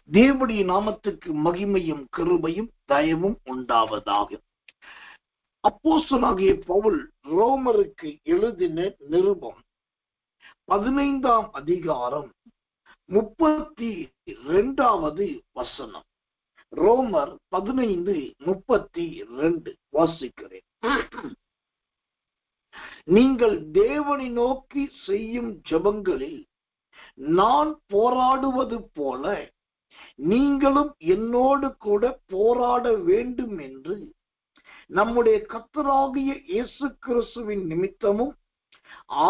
தேவனுடைய நாமத்துக்கு மகிமையும் கிருபையும் தயவும் உண்டாவதாக. அப்போஸ்தலனாகிய பவுல் ரோமருக்கு எழுதின நிருபம் 15ஆம் அதிகாரம் 32வது வசனம். ரோமர் 15:32 வாசிக்கிறேன். நீங்கள் தேவனை நோக்கி செய்யும் ஜெபங்களில் நான் போராடுவது போல நீங்களும் என்னோடு கூட போராட வேண்டும் என்று நம்முடைய கர்த்தராகிய இயேசு கிறிஸ்துவின் நிமித்தமும்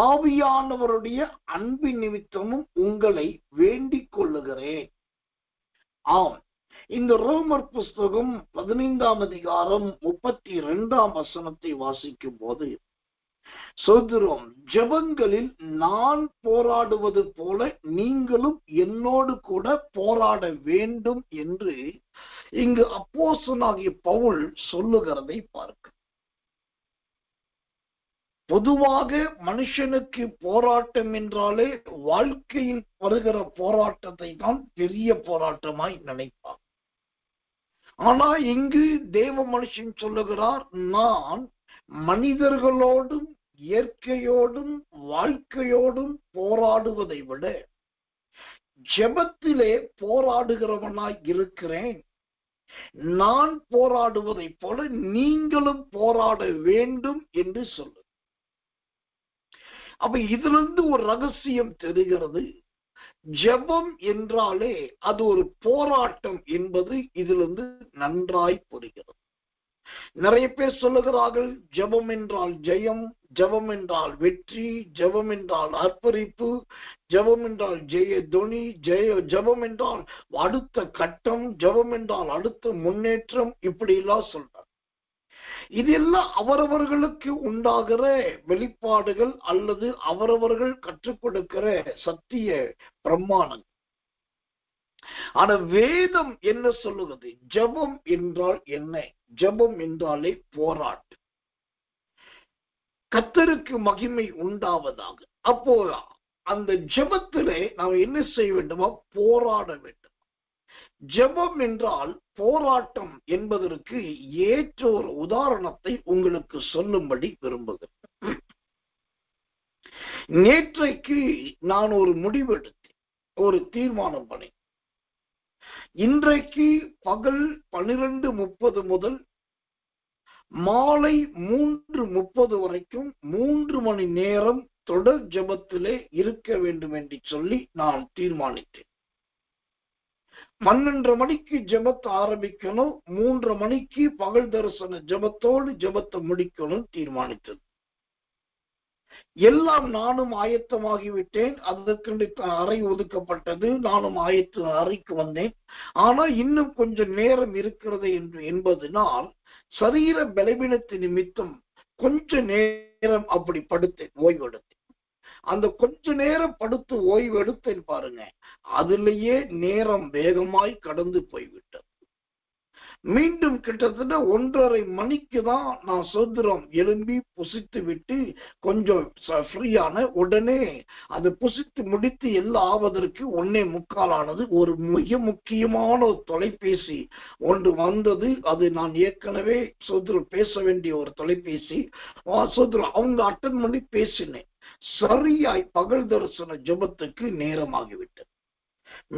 ஆவியானவருடைய அன்பின் நிமித்தமும் உங்களை வேண்டிக் கொள்ளுகிறேன். ஆம், இந்த ரோமர் புஸ்தகம் 15ஆம் அதிகாரம் 32ஆம் வசனத்தை வாசிக்கும் போது சொல்கிறோம், ஜெபங்களில் நான் போராடுவது போல நீங்களும் என்னோடு கூட போராட வேண்டும் என்று இங்கு அப்போஸ்தலனாகிய பவுல் சொல்லுகிறதை பார்க்க. பொதுவாக மனுஷனுக்கு போராட்டம் என்றாலே வாழ்க்கையில் வருகிற போராட்டத்தை தான் பெரிய போராட்டமாய் நினைப்பார். ஆனா இங்கு தேவ மனுஷன் சொல்லுகிறார், நான் மனிதர்களோடும் இயற்கையோடும் வாழ்க்கையோடும் போராடுவதை விட ஜெபத்திலே போராடுகிறவனாய் இருக்கிறேன். நான் போராடுவதை போல நீங்களும் போராட வேண்டும் என்று சொல்லு. அப்ப இதிலிருந்து ஒரு ரகசியம் தெரிகிறது. ஜெபம் என்றாலே அது ஒரு போராட்டம் என்பது இதிலிருந்து நன்றாய் புரிகிறது. நிறைய பேர் சொல்லுகிறார்கள், ஜெபம் என்றால் ஜெயம், ஜெபம் என்றால் வெற்றி, ஜெபம் என்றால் அர்ப்பரிப்பு, ஜெபம் என்றால் ஜெய துணி, ஜெபம் என்றால் அடுத்த கட்டம், ஜெபம் என்றால் அடுத்த முன்னேற்றம், இப்படி எல்லாம் சொல்றாங்க. இதெல்லாம் அவரவர்களுக்கு உண்டாகிற வெளிப்பாடுகள் அல்லது அவரவர்கள் கற்றுக் கொடுக்கிற சத்திய பிரமாணம். ஆனா வேதம் என்ன சொல்லுகிறது? ஜெபம் என்றால் என்ன? ஜெபம் என்றாலே போராட்டம். கர்த்தருக்கு மகிமை உண்டாவதாக. அப்போ அந்த ஜெபத்திலே நாம் என்ன செய்ய வேண்டுமா? போராட வேண்டும். ஜெபம் என்றால் போராட்டம் என்பதற்கு ஏற்ற ஒரு உதாரணத்தை உங்களுக்கு சொல்லும்படி விரும்புகிறேன். நேற்றைக்கு நான் ஒரு முடிவெடுத்தேன், ஒரு தீர்மானம் பண்ணி, இன்றைக்கு பகல் 12:30 முதல் மாலை 3:30 வரைக்கும் 3 மணி நேரம் தொடர் ஜெபத்திலே இருக்க வேண்டும் என்று சொல்லி நான் தீர்மானித்தேன். 12:30 மணிக்கு ஜெபத்தை ஆரம்பிக்கணும், 3:30 மணிக்கு பகல் தரிசன ஜெபத்தோடு ஜெபத்தை முடிக்கணும் தீர்மானித்தது. எல்லாம் நானும் ஆயத்தமாகிவிட்டேன். அதற்கு அறை ஒதுக்கப்பட்டது. நானும் அறைக்கு வந்தேன். ஆனா இன்னும் கொஞ்சம் நேரம் இருக்கிறது என்பதனால் சரீர பலவீனத்தின் நிமித்தம் கொஞ்ச நேரம் அப்படி படுத்தேன், ஓய்வெடுத்தேன். அந்த கொஞ்ச நேரம் படுத்து ஓய்வு எடுத்தேன் பாருங்க, அதிலேயே நேரம் வேகமாய் கடந்து போய்விட்டது. மீண்டும் கிட்டத்தட்ட 1:30 மணிக்கு தான் நான் சுதந்திரம் எழும்பி புசித்து விட்டு கொஞ்சம் ஃப்ரீயான உடனே அது புசித்து முடித்து எல்லாம் ஆவதற்கு 1:45 ஆனது. ஒரு மிக முக்கியமான ஒரு தொலைபேசி ஒன்று வந்தது. அது நான் ஏற்கனவே சுதந்திரம் பேச வேண்டிய ஒரு தொலைபேசி. சுதந்திரம் அவங்க அட்டன் பண்ணி பேசினேன். சரியாய் பகல் தரிசன ஜெபத்துக்கு நேரமாகிவிட்டது.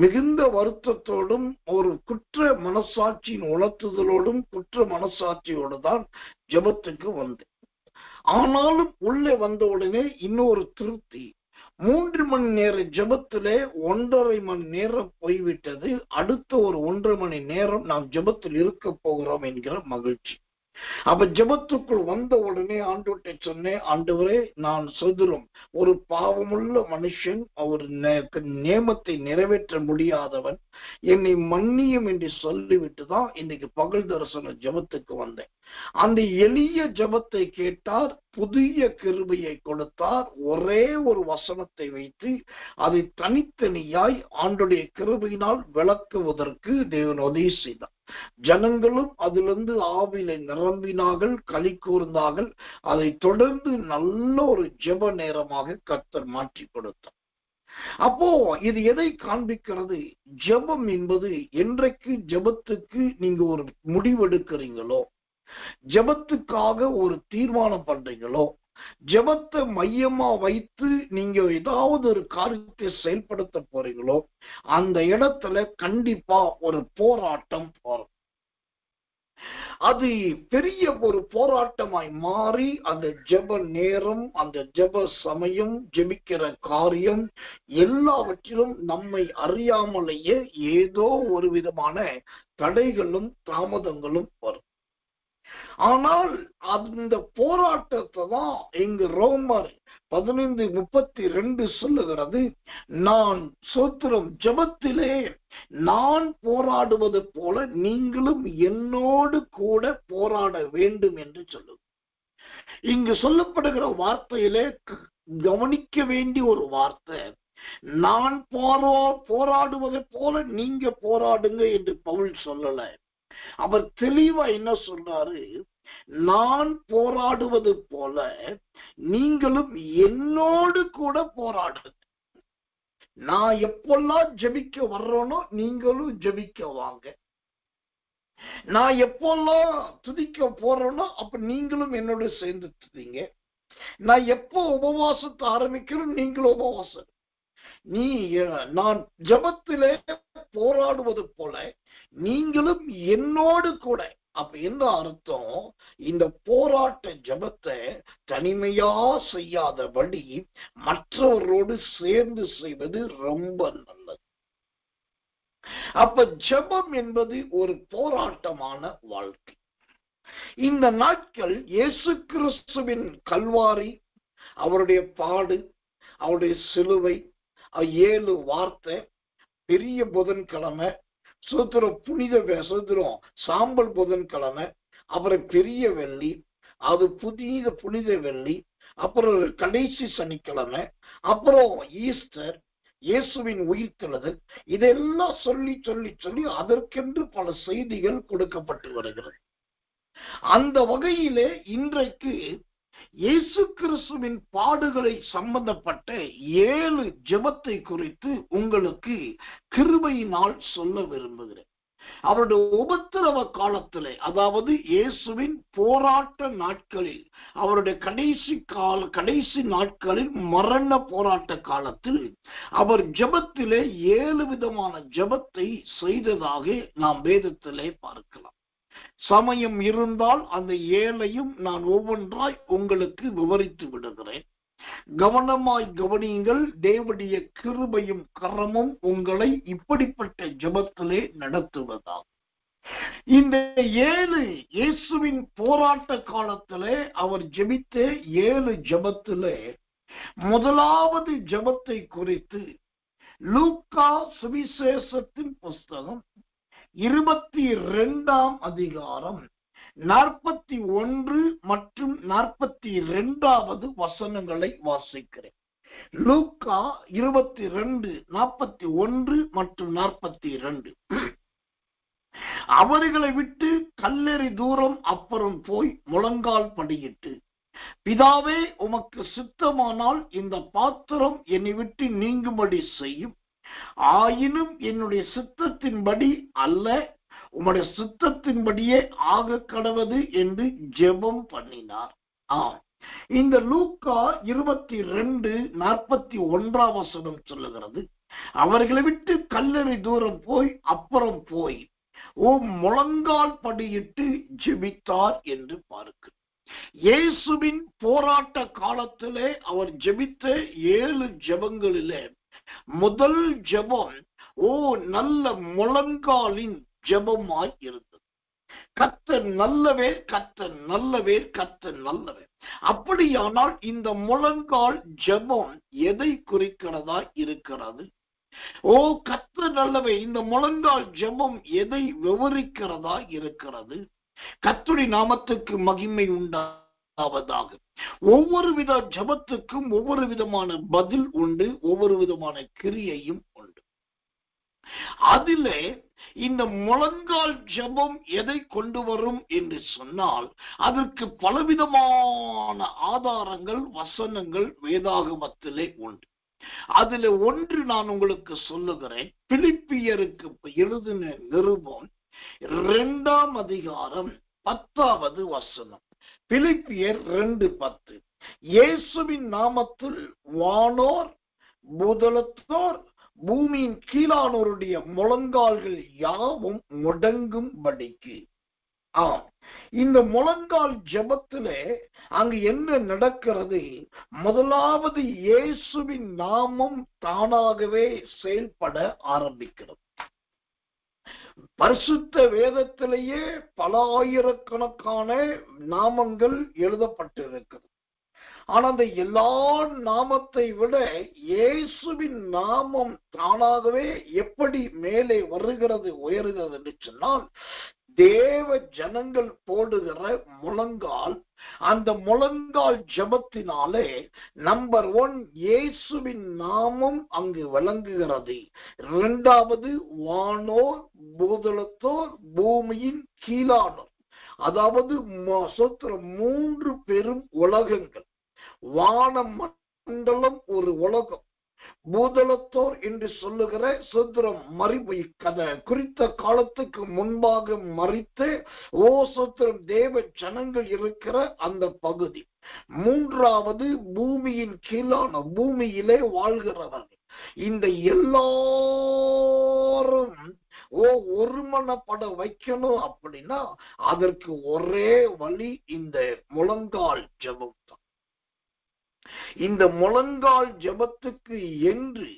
மிகுந்த வருத்தத்தோடும் ஒரு குற்ற மனசாட்சியின் உணர்த்துதலோடும் குற்ற மனசாட்சியோடு தான் ஜெபத்துக்கு வந்தேன். ஆனாலும் உள்ளே வந்த உடனே இன்னொரு திருப்தி. 3 மணி நேர ஜெபத்திலே 1:30 மணி நேரம் போய்விட்டது. அடுத்த ஒரு 1:30 மணி நேரம் நாம் ஜெபத்தில் இருக்க போகிறோம் என்கிற மகிழ்ச்சி. அப்ப ஜெபத்துக்குள் வந்த உடனே ஆண்டவர்கிட்ட சொன்னேன், ஆண்டவரே, நான் சொல்கிறோம், ஒரு பாவமுள்ள மனுஷன், ஒரு நியமத்தை நிறைவேற்ற முடியாதவன், என்னை மன்னியும் என்று சொல்லிவிட்டு தான் இன்னைக்கு பகல் தரிசன ஜெபத்துக்கு வந்தேன். அந்த எளிய ஜெபத்தை கேட்டார், புதிய கிருபையை கொடுத்தார். ஒரே ஒரு வசனத்தை வைத்து அதை தனித்தனியாய் ஆண்டுடைய கிருபையினால் விளக்குவதற்கு தேவன் உதவி செய்தார். ஜனங்களும் அதிலிருந்து ஆவிலை நிரம்பினார்கள், களி கூர்ந்தார்கள். அதை தொடர்ந்து நல்ல ஒரு ஜெப நேரமாக கர்த்தர் மாற்றி கொடுத்தார். அப்போ இது எதை காண்பிக்கிறது? ஜெபம் என்பது, என்றைக்கு ஜெபத்துக்கு நீங்க ஒரு முடிவெடுக்கிறீங்களோ, ஜெபத்துக்காக ஒரு தீர்மானம் பண்றீங்களோ, ஜெபத்தை மையமா வைத்து நீங்க ஏதாவது ஒரு காரியத்தை செயல்படுத்த போறீங்களோ, அந்த இடத்துல கண்டிப்பா ஒரு போராட்டம் வரும். அது பெரிய ஒரு போராட்டமாய் மாறி அந்த ஜெப நேரம், அந்த ஜெப சமயம், ஜெபிக்கிற காரியம் எல்லாவற்றிலும் நம்மை அறியாமலேயே ஏதோ ஒரு விதமான தடைகளும் தாமதங்களும் வரும். ஆனால் அந்த போராட்டத்தை தான் இங்கு ரோமர் 15:32 சொல்லுகிறது, நான் சோத்திரம் ஜெபத்திலே நான் போராடுவது போல நீங்களும் என்னோடு கூட போராட வேண்டும் என்று சொல்லுது. இங்கு சொல்லப்படுகிற வார்த்தையிலே கவனிக்க வேண்டிய ஒரு வார்த்தை, நான் போராடுவதை போல நீங்க போராடுங்க என்று பவுல் சொல்லல. அவர் தெளிவா என்ன சொல்றாரு, நான் போராடுவது போல நீங்களும் என்னோடு கூட போராடுங்க. நான் எப்பெல்லாம் ஜெபிக்க வர்றேனோ நீங்களும் ஜெபிக்க வாங்க. நான் எப்பெல்லாம் துதிக்க போறேனோ அப்ப நீங்களும் என்னோட சேர்ந்து துதிங்க. நான் எப்போ உபவாசத்தை ஆரம்பிக்கிறோம் நீங்களும் உபவாசம். நான் ஜெபத்திலே போராடுவது போல நீங்களும் என்னோடு கூட. அப்ப என்ன அர்த்தம்? இந்த போராட்ட ஜெபத்தை தனிமையா செய்யாதபடி மற்றவரோடு சேர்ந்து செய்வது ரொம்ப நல்லது. அப்ப ஜெபம் என்பது ஒரு போராட்டமான வாழ்க்கை. இந்த நாட்கள் இயேசு கிறிஸ்துவின் கல்வாரி, அவருடைய பாடு, அவருடைய சிலுவை, 7 வார்த்தை, பெரிய புதன்கிழமை, சோத்திரம் புனித சோத்திரம் சாம்பல் புதன்கிழமை, அப்புறம் பெரிய வெள்ளி, அது புனித வெள்ளி, அப்புறம் கடைசி சனிக்கிழமை, அப்புறம் ஈஸ்டர், இயேசுவின் உயிர்த்தெழுதல், இதெல்லாம் சொல்லி சொல்லி சொல்லி அதற்கென்று பல செய்திகள் கொடுக்கப்பட்டு வருகிறது. அந்த வகையிலே இன்றைக்கு இயேசு கிறிஸ்துவின் பாடுகளை சம்பந்தப்பட்ட 7 ஜெபத்தை குறித்து உங்களுக்கு கிருபையினால் சொல்ல விரும்புகிறேன். அவருடைய உபத்திரவ காலத்திலே, அதாவது இயேசுவின் போராட்ட நாட்களில், அவருடைய கடைசி நாட்களில், மரண போராட்ட காலத்தில் அவர் ஜெபத்திலே 7 விதமான ஜெபத்தை செய்ததாக நாம் வேதத்திலே பார்க்கலாம். சமயம் இருந்தால் அந்த 7ஐயும் நான் ஒவ்வொன்றாய் உங்களுக்கு விவரித்து விடுகிறேன். கவனமாய் கவனியுங்கள். தேவனுடைய கிருபையும் கரமும் உங்களை இப்படிப்பட்ட ஜெபத்திலே நடத்துவதாகும். இந்த 7 இயேசுவின் போராட்ட காலத்திலே அவர் ஜெபித்த 7 ஜெபத்திலே முதலாவது ஜெபத்தை குறித்து லூக்கா சுவிசேஷத்தின் புஸ்தகம் 22ஆம் அதிகாரம் 41 மற்றும் 42வது வசனங்களை வாசிக்கிறேன். லூக்கா 22:41 மற்றும் 42. அவர்களை விட்டு கல்லெறி தூரம் அப்புறம் போய் முழங்கால் படியிட்டு, பிதாவே உமக்கு சித்தமானால் இந்த பாத்திரம் என்னை விட்டு நீங்கும்படி செய்யும், ஆயினும் என்னுடைய சித்தத்தின்படி அல்ல உம்முடைய சித்தத்தின்படியே ஆக கடவது என்று ஜெபம் பண்ணினார். இந்த லூக்கா 22:41 வசனம் சொல்லுகிறது, அவர்களை விட்டு கல்லெறி தூரம் போய் அப்புறம் போய் முழங்கால் படியிட்டு ஜெபித்தார் என்று பார்க்கிறோம். இயேசுவின் போராட்ட காலத்திலே அவர் ஜெபித்த 7 ஜெபங்களிலே முதல் ஜெபம் நல்ல முழங்காலின் ஜெபமாய் இருந்தது. கர்த்தர் நல்லவர், கர்த்தர் நல்லவர், கர்த்தர் நல்லவர். அப்படியானால் இந்த முழங்கால் ஜெபம் எதை குறிக்கிறதா இருக்கிறது? கர்த்தர் நல்லவர், இந்த முழங்கால் ஜெபம் எதை விவரிக்கிறதா இருக்கிறது? கர்த்தருடைய நாமத்துக்கு மகிமை உண்டாவதாக. ஒவ்வொரு வித ஜெபத்துக்கும் ஒவ்வொரு விதமான பதில் உண்டு, ஒவ்வொரு விதமான கிரியையும் உண்டு. அதிலே இந்த முழங்கால் ஜெபம் எதை கொண்டு வரும் என்று சொன்னால், அதற்கு பலவிதமான ஆதாரங்கள், வசனங்கள் வேதாகமத்திலே உண்டு. அதுல ஒன்று நான் உங்களுக்கு சொல்லுகிறேன். பிலிப்பியருக்கு எழுதின நிருபம் 2ஆம் அதிகாரம் 10வது வசனம். பிலிப்பியர் 2:10. இயேசுவின் நாமத்தில் வானோர் பூதலத்தோர் பூமியின் கீழானோருடைய முழங்கால்கள் யாவும் முடங்கும்படிக்கு. இந்த முழங்கால் ஜெபத்திலே அங்கு என்ன நடக்கிறது? முதலாவது இயேசுவின் நாமம் தானாகவே செயல்பட ஆரம்பிக்கிறது. பரிசுத்த வேதத்திலேயே பல ஆயிரக்கணக்கான நாமங்கள் எழுதப்பட்டிருக்கிறது. ஆனா அந்த எல்லா நாமத்தை விட இயேசுவின் நாமம் தானாகவே எப்படி மேலே வருகிறது, உயர்கிறது என்று சொன்னால், தேவ ஜனங்கள் போடுகிற முழங்கால், அந்த முழங்கால் ஜெபத்தினாலே நம்பர் 1 இயேசுவின் நாமம் அங்கு விளங்குகிறது. 2வது வானோர் பூதலத்தோர் பூமியின் கீழானோர், அதாவது 3 பெரும் உலகங்கள். வான மண்டலம் ஒரு உலகம், பூதலத்தோர் என்று சொல்லுகிற சுத்திரம் குறித்த காலத்துக்கு முன்பாக மறித்து சுத்திரம் தேவ ஜனங்கள் இருக்கிற அந்த பகுதி. 3வது பூமியின் கீழான பூமியிலே வாழ்கிறவர்கள். இந்த எல்லாரும் ஒருமனப்பட வைக்கணும் அப்படின்னா அதற்கு ஒரே வழி இந்த முழங்கால் ஜெபம் தான். இந்த முழங்கால் ஜெபத்துக்கு என்று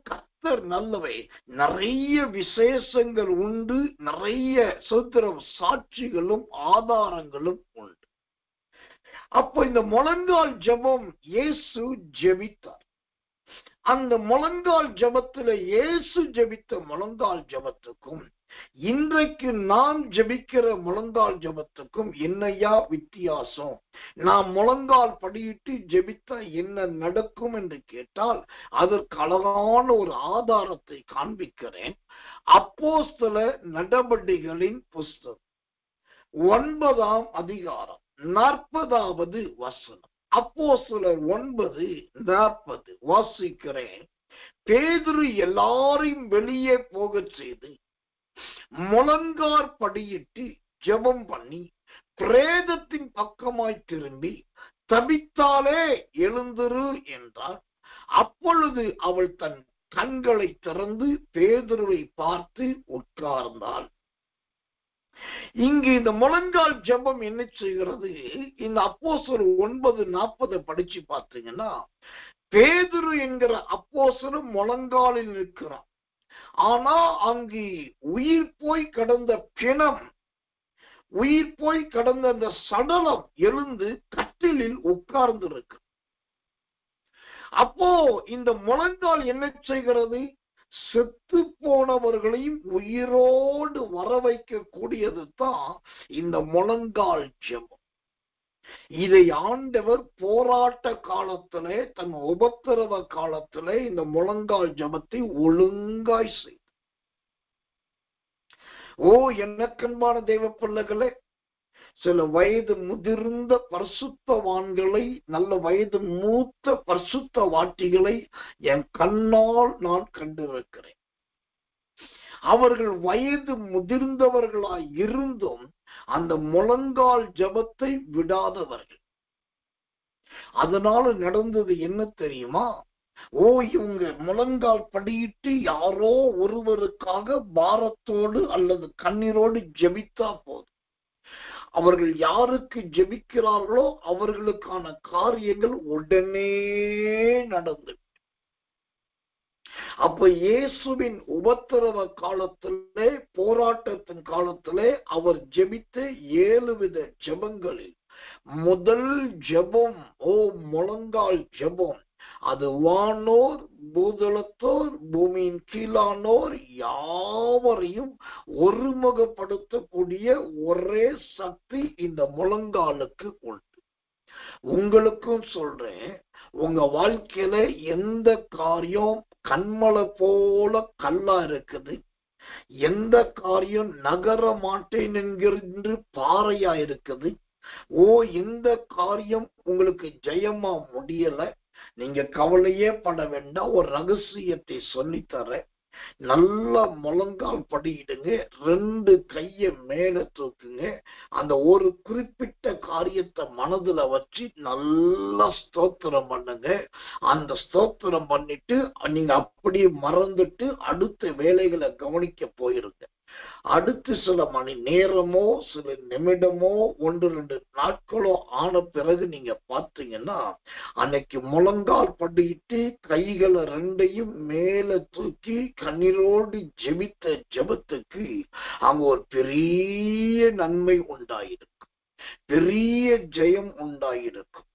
கர்த்தர் நல்லவை, நிறைய விசேஷங்கள் உண்டு, நிறைய சாட்சிகளும் ஆதாரங்களும் உண்டு. அப்ப இந்த முழங்கால் ஜெபம் இயேசு ஜெபித்தார். அந்த முழங்கால் ஜெபத்துல இயேசு ஜெபித்த முழங்கால் ஜெபத்துக்கும் இன்றைக்கு நாம் ஜெபிக்கிற முழங்கால் ஜெபத்துக்கும் என்னையா வித்தியாசம்? நாம் முழங்கால் படியிட்டு ஜெபித்தா என்ன நடக்கும் என்று கேட்டால் அதற்கு அழகான ஒரு ஆதாரத்தை காண்பிக்கிறேன். அப்போஸ்தலர் நடபடிகளின் புஸ்தகம் 9ஆம் அதிகாரம் 40வது வசனம். அப்போஸ்தலர் 9:40 வாசிக்கிறேன். பேதுரு எல்லாரையும் வெளியே போகச் செய்து முழங்கார் படியிட்டு ஜெபம் பண்ணி பிரேதத்தின் பக்கமாய் திரும்பி, தபித்தாலே எழுந்திரு என்றார். அப்பொழுது அவள் தன் கண்களை திறந்து பேதுருவை பார்த்து உட்கார்ந்தாள். இங்கு இந்த முழங்கால் ஜெபம் என்ன செய்கிறது? இந்த அப்போஸ்தலர் 9:40 படிச்சு பார்த்தீங்கன்னா, பேதுரு என்கிற அப்போஸ்தலர் முழங்காலில் நிற்கிறார். ஆனா அங்கு உயிர் போய் கடந்த பிணம், உயிர் போய் கடந்த அந்த சடலம் எழுந்து கட்டிலில் உட்கார்ந்து இருக்கு. அப்போ இந்த முழங்கால் என்ன செய்கிறது? செத்து போனவர்களையும் உயிரோடு வர வைக்க கூடியது தான் இந்த முழங்கால் ஜெபம். இதை ஆண்டவர் போராட்ட காலத்திலே, தன் உபத்திரவ காலத்திலே இந்த முழங்கால் ஜெபத்தை ஒழுங்காய் செய்து. எனக்கன்பான தெய்வ பிள்ளைகளே, சில வயது முதிர்ந்த பரிசுத்தவான்களை, நல்ல வயது மூத்த பரிசுத்த வாட்டிகளை என் கண்ணால் நான் கண்டிருக்கிறேன். அவர்கள் வயது முதிர்ந்தவர்களாய் இருந்தும் அந்த முழங்கால் ஜெபத்தை விடாதவர்கள். அதனால நடந்தது என்ன தெரியுமா? இவங்க முழங்கால் படியிட்டு யாரோ ஒருவருக்காக பாரத்தோடு அல்லது கண்ணீரோடு ஜெபித்தா போதும். அவர்கள் யாருக்கு ஜெபிக்கிறார்களோ அவர்களுக்கான காரியங்கள் உடனே நடந்து. அப்ப இயேசுவின் உபத்திரவ காலத்திலே, போராட்டத்தின் காலத்திலே அவர் ஜெபித்த 7 வித ஜெபங்களில் முதல் ஜெபம் முழங்கால் ஜெபம். அது வானோர் பூதலத்தோர் பூமியின் கீழானோர் யாவரையும் ஒருமுகப்படுத்தக்கூடிய ஒரே சக்தி இந்த முழங்காலுக்கு உண்டு. உங்களுக்கும் சொல்றேன், உங்க வாழ்க்கையில எந்த காரியம் கண்மலை போல கல்லா இருக்குது, எந்த காரியம் நகர மாட்டேன் என்கிற பாறையா இருக்குது, எந்த காரியம் உங்களுக்கு ஜெயமா முடியல, நீங்க கவலையே பட வேண்டாம். ஒரு ரகசியத்தை சொல்லித்தர. நல்லா முழங்கால் படியிடுங்க, 2 கைய மேல தூக்குங்க. அந்த ஒரு குறிப்பிட்ட காரியத்தை மனதுல வச்சு நல்லா ஸ்தோத்திரம் பண்ணுங்க. அந்த ஸ்தோத்திரம் பண்ணிட்டு நீங்க அப்படியே மறந்துட்டு அடுத்த வேலைகளை கவனிக்க போயிருங்க. அடுத்து சில மணி நேரமோ சில நிமிடமோ 1-2 நாட்களோ ஆன பிறகு நீங்க பார்த்தீங்கன்னா, அன்னைக்கு முழங்கால் படிட்டு கைகளை 2ஐயும் மேல தூக்கி கண்ணீரோடு ஜெபித்த ஜெபத்துக்கு அங்க ஒரு பெரிய நன்மை உண்டாயிருக்கும், பெரிய ஜெயம் உண்டாயிருக்கும்.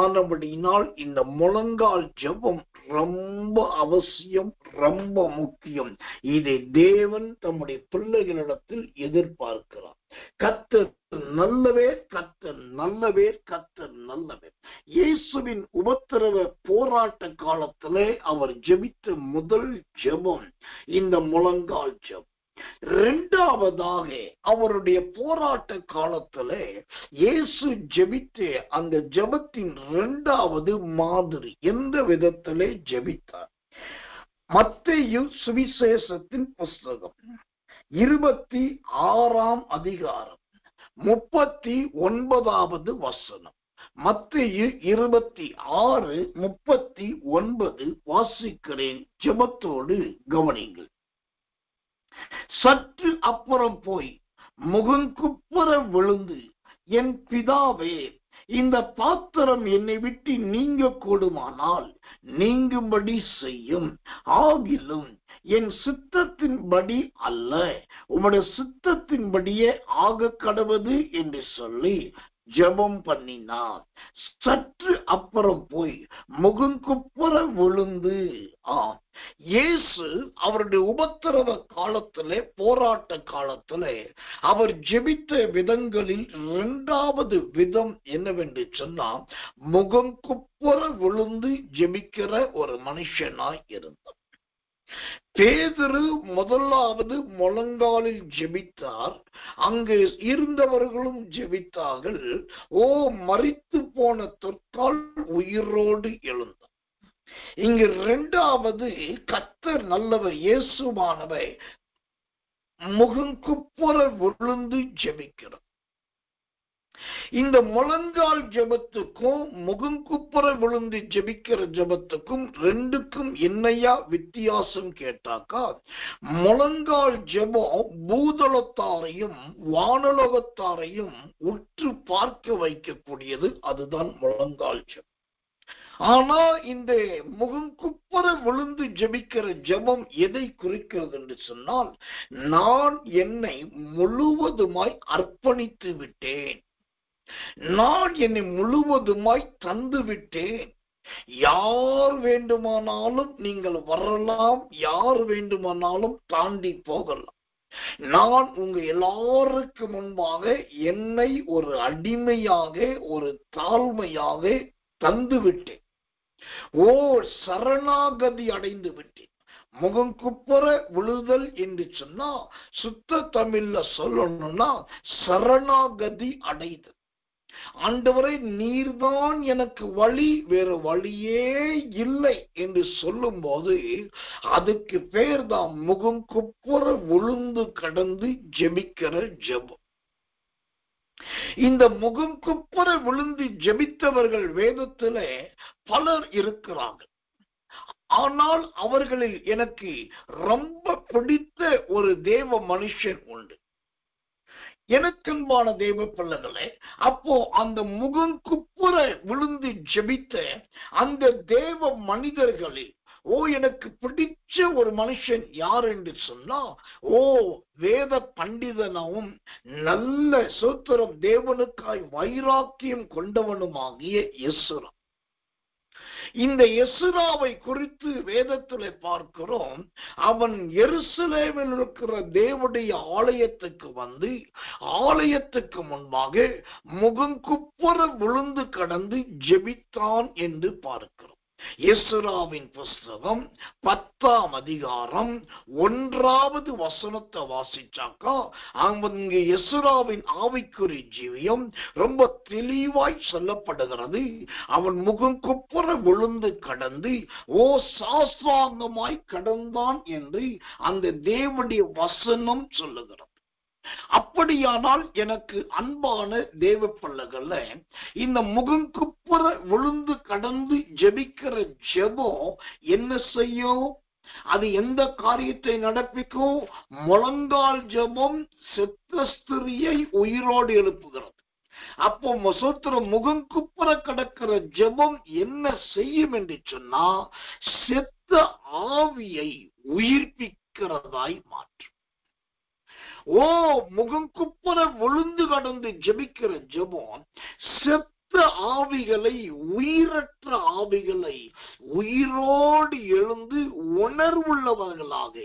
ஆனபடியினால் இந்த முழங்கால் ஜெபம் ரொம்ப அவசியம், ரொம்ப முக்கியம். இதை தேவன் தம்முடைய பிள்ளைகளிடத்தில் எதிர்பார்க்கிறார். கர்த்தர் நல்லவே, கர்த்தர் நல்லவே, கர்த்தர் நல்லவே. இயேசுவின் உபத்திரவ போராட்ட காலத்திலே அவர் ஜெபித்த முதல் ஜெபம் இந்த முழங்கால் ஜெபம். 2வதாக அவருடைய போராட்ட காலத்திலே இயேசு ஜெபித்த அந்த ஜெபத்தின் 2வது மாதிரி எந்த விதத்திலே ஜெபித்தார்? மத்தேயு சுவிசேஷத்தின் புஸ்தகம் 26ஆம் அதிகாரம் 39வது வசனம். மத்தேயு 26:39 வாசிக்கிறேன். ஜெபத்தோடு கவனிங்கள். சற்று அப்புறம் போய் முகங்குப்புற விழுந்து, என் பிதாவே, இந்த பாத்திரம் என்னை விட்டு நீங்க கூடுமானால் நீங்கும்படி செய்யும். ஆகிலும் என் சித்தத்தின்படி அல்ல, உம்முடைய சித்தத்தின்படியே ஆக கடவது என்று சொல்லி ஜெபம் பண்ணினார். சற்று அப்புறம் போய் முகங்குப்புற விழுந்து. இயேசு அவருடைய உபத்திரவ காலத்திலே, போராட்ட காலத்திலே அவர் ஜெபித்த விதங்களில் 2வது விதம் என்னவென்று சொன்னால், முகங்குப்புற விழுந்து ஜெபிக்கிற ஒரு மனுஷனாய் இருந்தார். பேதுரு முதலாவது முழங்காலில் ஜெபித்தார். அங்கு இருந்தவர்களும் ஜெபித்தார்கள். மரித்து போன தொற்கால் உயிரோடு எழுந்தார். இங்கு 2வது கர்த்தர் நல்லவர், இயேசுவானவர் முகங்குப்புற விழுந்து ஜெபிக்கிறார். இந்த முழங்கால் ஜெபத்துக்கும் முகங்குப்புற விழுந்து ஜெபிக்கிற ஜெபத்துக்கும் 2க்கும் என்னையா வித்தியாசம் கேட்டாக்கா, முழங்கால் ஜெபம் பூதளத்தாரையும் வானலோகத்தாரையும் உற்று பார்க்க வைக்கக்கூடியது, அதுதான் முழங்கால் ஜெபம். ஆனா இந்த முகங்குப்புற விழுந்து ஜெபிக்கிற ஜெபம் எதை குறிக்கிறது என்று சொன்னால், நான் என்னை முழுவதுமாய் அர்ப்பணித்து விட்டேன், நான் என்னை முழுவதுமாய் தந்து விட்டேன். யார் வேண்டுமானாலும் நீங்கள் வரலாம், யார் வேண்டுமானாலும் தாண்டி போகலாம். நான் உங்க எல்லாருக்கு முன்பாக என்னை ஒரு அடிமையாக, ஒரு தாழ்மையாக தந்து விட்டேன். சரணாகதி அடைந்து விட்டேன். முகங்குப்புற விழுதல் என்று சொன்னா, சுத்த தமிழ்ல சொல்லணும்னா சரணாகதி அடைதல். ஆண்டவரே, நீர்தான் எனக்கு வழி, வேறு வழியே இல்லை என்று சொல்லும் போது அதுக்கு பேர் தான் முகங்குப்புற விழுந்து கடந்து ஜெபிக்கிற ஜெபம். இந்த முகங்குப்புற விழுந்து ஜெபித்தவர்கள் வேதத்திலே பலர் இருக்கிறார்கள். ஆனால் அவர்களில் எனக்கு ரொம்ப பிடித்த ஒரு தேவ மனுஷன் உண்டு. எனக்கன்பான தேவ பிள்ளைகளே, அப்போ அந்த முகங்குப்புற விழுந்து ஜெபித்த அந்த தேவ மனிதர்களில் எனக்கு பிடிச்ச ஒரு மனுஷன் யார் என்று சொன்னா, வேத பண்டிதனாவும் நல்ல சோத்திரம் தேவனுக்காய் வைராக்கியம் கொண்டவனுமாகிய எஸ்ரா. இந்த எஸ்ராவை குறித்து வேதத்திலே பார்க்கிறோம். அவன் எருசலேமில் இருக்கிற தேவனுடைய ஆலயத்துக்கு வந்து ஆலயத்துக்கு முன்பாக முகங்குப்புற விழுந்து கடந்து ஜெபித்தான் என்று பார்க்கிறோம். எஸ்ராவின் புஸ்தகம் 10ஆம் அதிகாரம் 1வது வசனத்தை வாசிச்சாக்கா அங்கு எஸ்ராவின் ஆவிக்குரிய ஜீவியம் ரொம்ப தெளிவாய் சொல்லப்படுகிறது. அவன் முகம் குப்புற விழுந்து கடந்து சாஷ்டாங்கமாய் கடந்தான் என்று அந்த தேவனுடைய வசனம் சொல்லுகிறது. அப்படியானால் எனக்கு அன்பான தேவ பிள்ளைகள, இந்த முகங்குப்புற விழுந்து கடந்து ஜெபிக்கிற ஜெபம் என்ன செய்யும்? அது எந்த காரியத்தை நடப்பிக்கும்? முழங்கால் ஜெபம் செத்த ஸ்திரியை உயிரோடு எழுப்புகிறது. அப்போ முகங்குப்புற கடக்கிற ஜெபம் என்ன செய்யும் என்று சொன்னா, செத்த ஆவியை உயிர்ப்பிக்கிறதாய் மாற்றும். முகங்குப்புற விழுந்து கடந்து ஜெபிக்கிற ஜெபம் செத்த ஆவிகளை, உயிரற்ற ஆவிகளை உயிரோடு எழுந்து உணர்வுள்ளவர்களாக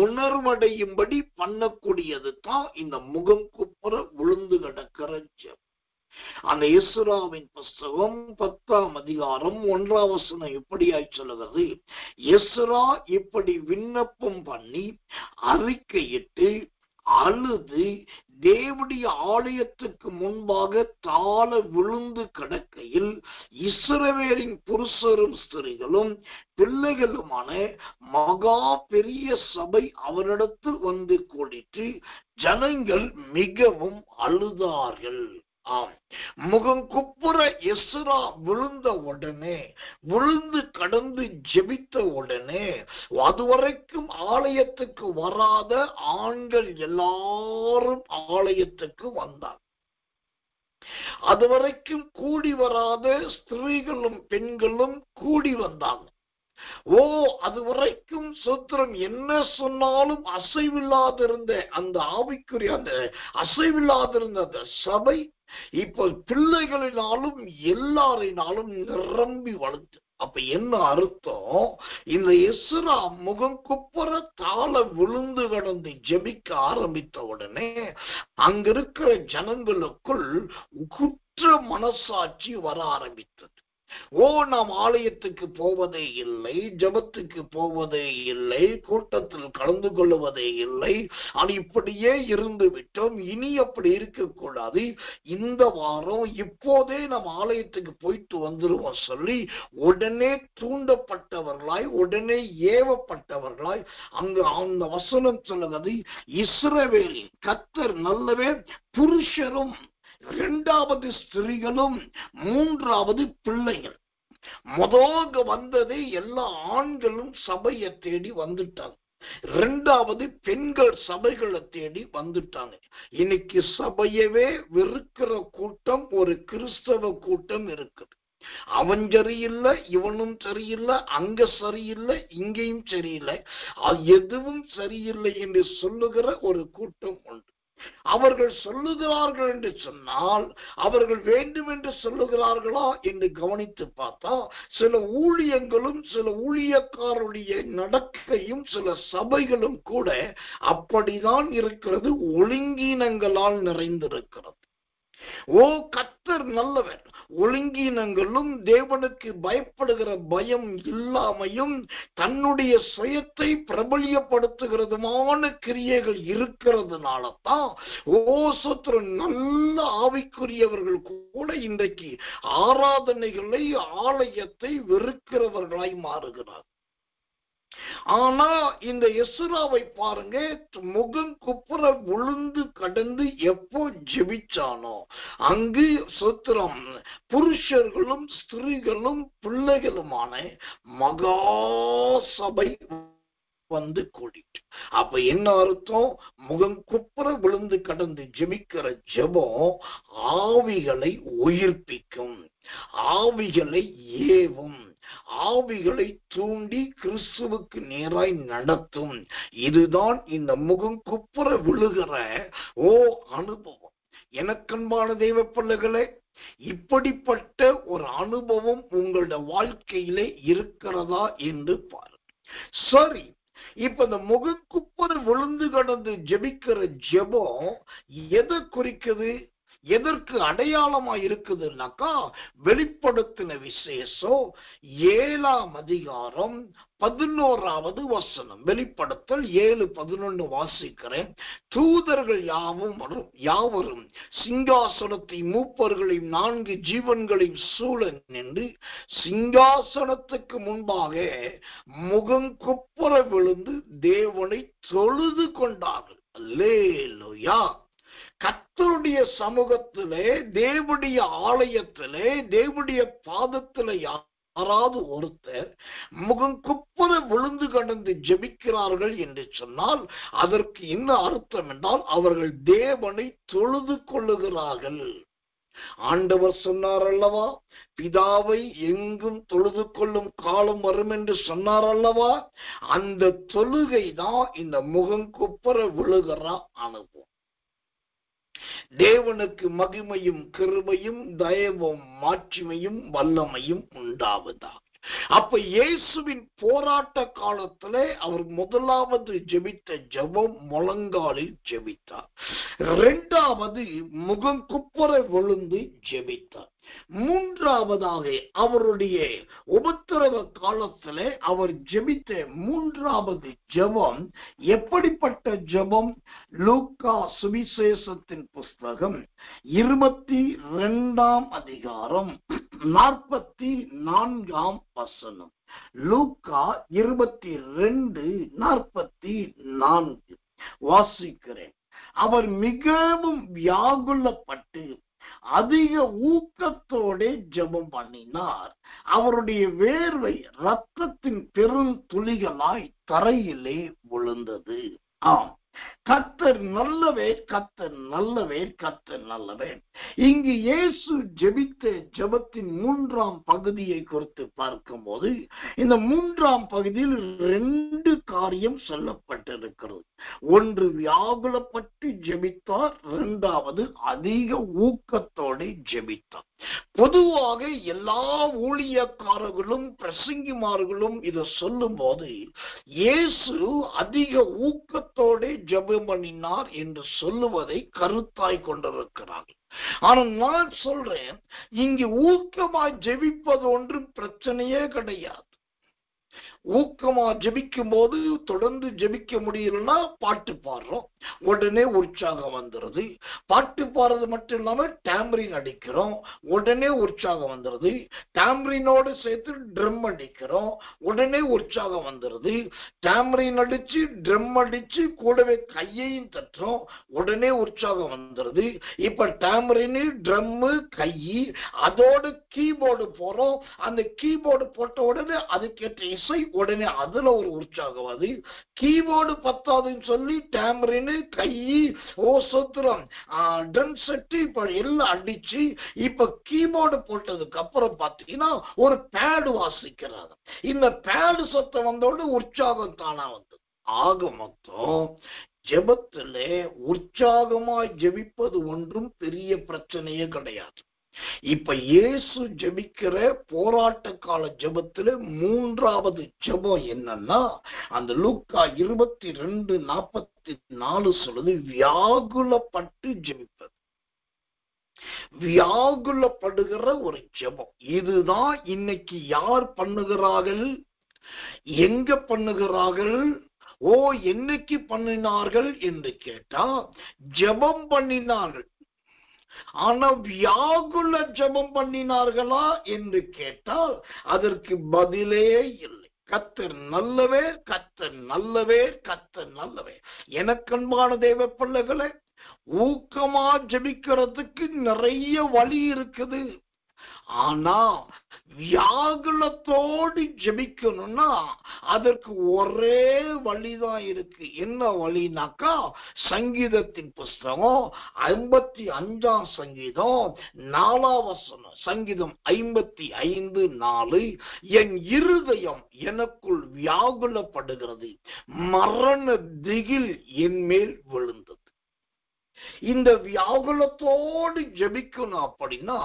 உணர்வடையும்படி பண்ணக்கூடியது தான் இந்த முகங்குப்புற விழுந்து கடக்கிற ஜெபம். அந்த எஸ்ராவின் புஸ்தகம் 10ஆம் அதிகாரம் 1ஆம் வசனம் இப்படியாய் சொல்லுகிறது. எஸ்ரா இப்படி விண்ணப்பம் பண்ணி அறிக்கையிட்டு அழுது தேவனுடைய ஆலயத்துக்கு முன்பாக தாழ விழுந்து கடக்கையில் இஸ்ரவேலின் புருஷரும் ஸ்திரீகளும் பிள்ளைகளுமான மகா பெரிய சபை அவரிடத்தில் வந்து கூடிட்டு ஜனங்கள் மிகவும் அழுதார்கள். முகங்குப்புற எஸ்ரா விழுந்த உடனே, விழுந்து கடந்து ஜெபித்த உடனே, அதுவரைக்கும் ஆலயத்துக்கு வராத ஆண்கள் எல்லாரும் ஆலயத்துக்கு வந்தார். அதுவரைக்கும் கூடி வராத ஸ்திரீகளும் பெண்களும் கூடி வந்தாங்க. அதுவரைக்கும் சூத்திரம் என்ன சொன்னாலும் அசைவில்லாதிருந்த அந்த ஆவிக்குரிய அந்த அசைவில்லாதிருந்த அந்த சபை இப்போ பிள்ளைகளினாலும் எல்லாரினாலும் நிரம்பி வளர்த்து. அப்ப என்ன அர்த்தம்? இந்த எஸ்ரா முகங்குப்புற தாழ விழுந்து கடந்து ஜெபிக்க ஆரம்பித்த உடனே அங்கிருக்கிற ஜனங்களுக்குள் குற்ற மனசாட்சி வர ஆரம்பித்தது. நாம் ஆலயத்துக்கு போவதே இல்லை, ஜபத்துக்கு போவதே இல்லை, கூட்டத்தில் கலந்து கொள்வதே இல்லை, அது இப்படியே இருந்து விட்டோம், இனி அப்படி இருக்கக்கூடாது, இந்த வாரம் இப்போதே நம்ம ஆலயத்துக்கு போயிட்டு வந்துருவோம் சொல்லி உடனே தூண்டப்பட்டவர்களாய், உடனே ஏவப்பட்டவர்களாய் அந்த வசனம் சொல்லுகிறது. இஸ்ரவேலின் கர்த்தர் நல்லவே, புருஷரும் 2வது ஸ்திரீகளும் 3வது பிள்ளைகள். முதல்ல வந்ததே எல்லா ஆண்களும் சபையை தேடி வந்துட்டாங்க. 2வது பெண்கள் சபைகளை தேடி வந்துட்டாங்க. இன்னைக்கு சபையவே வெறுக்கிற கூட்டம் ஒரு கிறிஸ்தவ கூட்டம் இருக்குது. அவன் சரியில்லை, இவனும் சரியில்லை, அங்க சரியில்லை, இங்கேயும் சரியில்லை, எதுவும் சரியில்லை என்று சொல்லுகிற ஒரு கூட்டம் உண்டு. அவர்கள் சொல்லுகிறார்கள் என்று சொன்னால் அவர்கள் வேண்டும் என்று சொல்லுகிறார்களா என்று கவனித்து பார்த்தா சில ஊழியங்களும் சில ஊழியக்காரருடைய நடக்கையும் சில சபைகளும் கூட அப்படிதான் இருக்கிறது. ஒழுங்கீனங்களால் நிறைந்திருக்கிறது. கர்த்தர் நல்லவர், ஒழுங்கீனங்களும் தேவனுக்கு பயப்படுகிற பயம் இல்லாமையும் தன்னுடைய சுயத்தை பிரபலியப்படுத்துகிறதுமான கிரியைகள் இருக்கிறதுனால தான் நல்ல ஆவிக்குரியவர்கள் கூட இன்றைக்கு ஆராதனைகளை, ஆலயத்தை வெறுக்கிறவர்களாய் மாறுகிறார். ஆனா இந்த எஸ்ராவை பாருங்க, முகங்குப்புற விழுந்து கடந்து எப்போ ஜெபிச்சானோ அங்கு சூத்திரம் புருஷர்களும் ஸ்திரீகளும் பிள்ளைகளுமான மகா சபை வந்து கூடிட்டு. அப்ப என்ன அர்த்தம்? முகங்குப்புற விழுந்து கடந்து ஜெபிக்கிற ஜெபம் ஆவிகளை உயிர்ப்பிக்கும், ஆவிகளை ஏவும், ஆவிகளை தூண்டி கிறிஸ்துவுக்கு நேராய் நடத்தும். இதுதான் இந்த முகங்குப்புற விழுகிற அனுபவம். எனக்கன்பான தெய்வ பிள்ளைகளே, இப்படிப்பட்ட ஒரு அனுபவம் உங்களுடைய வாழ்க்கையிலே இருக்கிறதா என்று பாருங்க. சரி, இப்ப இந்த முகங்குப்புற விழுந்து கடந்து ஜெபிக்கிற ஜெபம் எதை குறிக்குது? எதற்கு அடையாளமா இருக்குதுன்னாக்கா, வெளிப்படுத்தின விசேஷம் 7ஆம் அதிகாரம் 11வது வசனம். வெளிப்படுத்தல் 7:11 வாசிக்கிறேன். தூதர்கள் யாவரும் சிங்காசனத்தை மூப்பர்களையும் 4 ஜீவன்களையும் சூழ நின்று சிங்காசனத்துக்கு முன்பாக முகங்குப்புற விழுந்து தேவனை தொழுது கொண்டார்கள். அல்லேலூயா. கர்த்தருடைய சமூகத்திலே, தேவனுடைய ஆலயத்திலே, தேவனுடைய பாதத்திலே யாராவது ஒருத்தர் முகங்குப்புற விழுந்து கடந்து ஜெபிக்கிறார்கள் என்று சொன்னால் அதற்கு என்ன அர்த்தம் என்றால், அவர்கள் தேவனை தொழுது கொள்ளுகிறார்கள். ஆண்டவர் சொன்னார் அல்லவா, பிதாவை எங்கும் தொழுது கொள்ளும் காலம் வரும் என்று சொன்னார் அல்லவா. அந்த தொழுகை தான் இந்த முகங்குப்புற விழுகிற அனுபவம். தேவனுக்கு மகிமையும் கிருபையும் தயவும் மாட்சிமையும் வல்லமையும் உண்டாவதா. அப்ப இயேசுவின் போராட்ட காலத்திலே அவர் முதலாவது ஜெபித்த ஜெபம் முழங்காலில் ஜெபித்தார். 2வது முகங்குப்புற விழுந்து ஜெபித்தார். 3வதாக அவருடைய உபத்திரவ காலத்திலே அவர் ஜெபித்த 3வது ஜெபம் எப்படிப்பட்ட ஜெபம்? லூக்கா சுவிசேஷத்தின் புஸ்தகம் 22ஆம் அதிகாரம் 44ஆம் வசனம். லூக்கா 22:44 வாசிக்கிறேன். அவர் மிகவும் வியாகுலப்பட்டு அதிக ஊக்கத்தோட ஜெபம் பண்ணினார். அவருடைய வேர்வை இரத்தத்தின் பெரும் துளிகளாய் தரையிலே விழுந்தது. ஆம், கர்த்தர் நல்லவர், கர்த்தர் நல்லவர், கர்த்தர் நல்லவர். இங்கு இயேசு ஜெபித்த ஜெபத்தின் 3ஆம் பகுதியை குறித்து பார்க்கும்போது இந்த 3ஆம் பகுதியில் 2 காரியம் சொல்லப்பட்டிருக்கிறது. ஒன்று, வியாகுலப்பட்டு ஜெபித்தார். 2வது, அதிக ஊக்கத்தோடு ஜெபித்தார். பொதுவாக எல்லா ஊழியக்காரர்களும் பிரசங்கிமார்களும் இதை சொல்லும் போது இயேசு அதிக ஊக்கத்தோடு ஜெபம் பண்ணினார் என்று சொல்லுவதை கருத்தாய் கொண்டிருக்கிறார்கள். ஆனால் நான் சொல்றேன், இங்கு ஊக்கமாய் ஜெபிப்பது ஒன்றும் பிரச்சனையே கிடையாது. ஊக்கமா ஜெபிக்கும் போது தொடர்ந்து ஜெபிக்க முடியலன்னா பாட்டு பாடுறோம், உடனே உற்சாகம் வந்துருது. பாட்டு பாடுறது மட்டும் இல்லாம டாம்பரின் அடிக்கிறோம், உடனே உற்சாகம் வந்துருது. டாம்பரினோடு சேர்த்து ட்ரம் அடிக்கிறோம், உடனே உற்சாகம் வந்துருது. டாம்பரின் அடிச்சு ட்ரம் அடிச்சு கூடவே கையையும் தட்டுறோம், உடனே உற்சாகம் வந்துருது. இப்ப டாம்பரின், ட்ரம்மு, கை, அதோடு கீபோர்டு போறோம். அந்த கீபோர்டு போட்ட உடனே அதுக்கேற்ற இசை, உடனே அதுல ஒரு உற்சாகம். அது கீபோர்டு பத்தாதுன்னு சொல்லி டாம்பரின், கை, ஓசத்திரம், ட்ரம் செட் இப்ப எல்லாம் அடிச்சு இப்ப கீபோர்டு போட்டதுக்கு அப்புறம் பாத்தீங்கன்னா ஒரு பேடு வாசிக்கிறாங்க. இந்த பேடு சத்தம் வந்தோட உற்சாகம் தானா வந்து. ஆக மொத்தம் ஜெபத்திலே உற்சாகமாய் ஜெபிப்பது ஒன்றும் பெரிய பிரச்சனையே கிடையாது. இப்ப இயேசு ஜெபிக்கிற போராட்ட கால ஜெபத்துல 3வது ஜெபம் என்னன்னா, அந்த லூக்கா 22:44 சொல்லுது, வியாகுலப்பட்டு ஜெபிப்பது. வியாகுலப்படுகிற ஒரு ஜெபம். இதுதான் இன்னைக்கு யார் பண்ணுகிறார்கள், எங்க பண்ணுகிறார்கள், என்னைக்கு பண்ணினார்கள் என்று கேட்டா ஜெபம் பண்ணினார்கள். ஆனா வியாகுல ஜெபம் பண்ணினார்களா என்று கேட்டால் அதற்கு பதிலே இல்லை. கர்த்தர் நல்லவே, கர்த்தர் நல்லவே, கர்த்தர் நல்லவே. எனக்கன்பான தேவ பிள்ளைகளே, ஊக்கமா ஜெபிக்கிறதுக்கு நிறைய வழி இருக்குது. ஆனா வியாகுலத்தோடு ஜெபிக்கணும்னா அதற்கு ஒரே வழிதான் இருக்கு. என்ன வழினாக்கா, சங்கீதத்தின் புஸ்தகம் 55ஆம் சங்கீதம் 4ஆம் வசனம். சங்கீதம் 55:4, என் இருதயம் எனக்குள் வியாகுலப்படுகிறது, மரண திகில் என் மேல் விழுந்தது. இந்த வியாகுலத்தோடு ஜெபிக்கணும் அப்படின்னா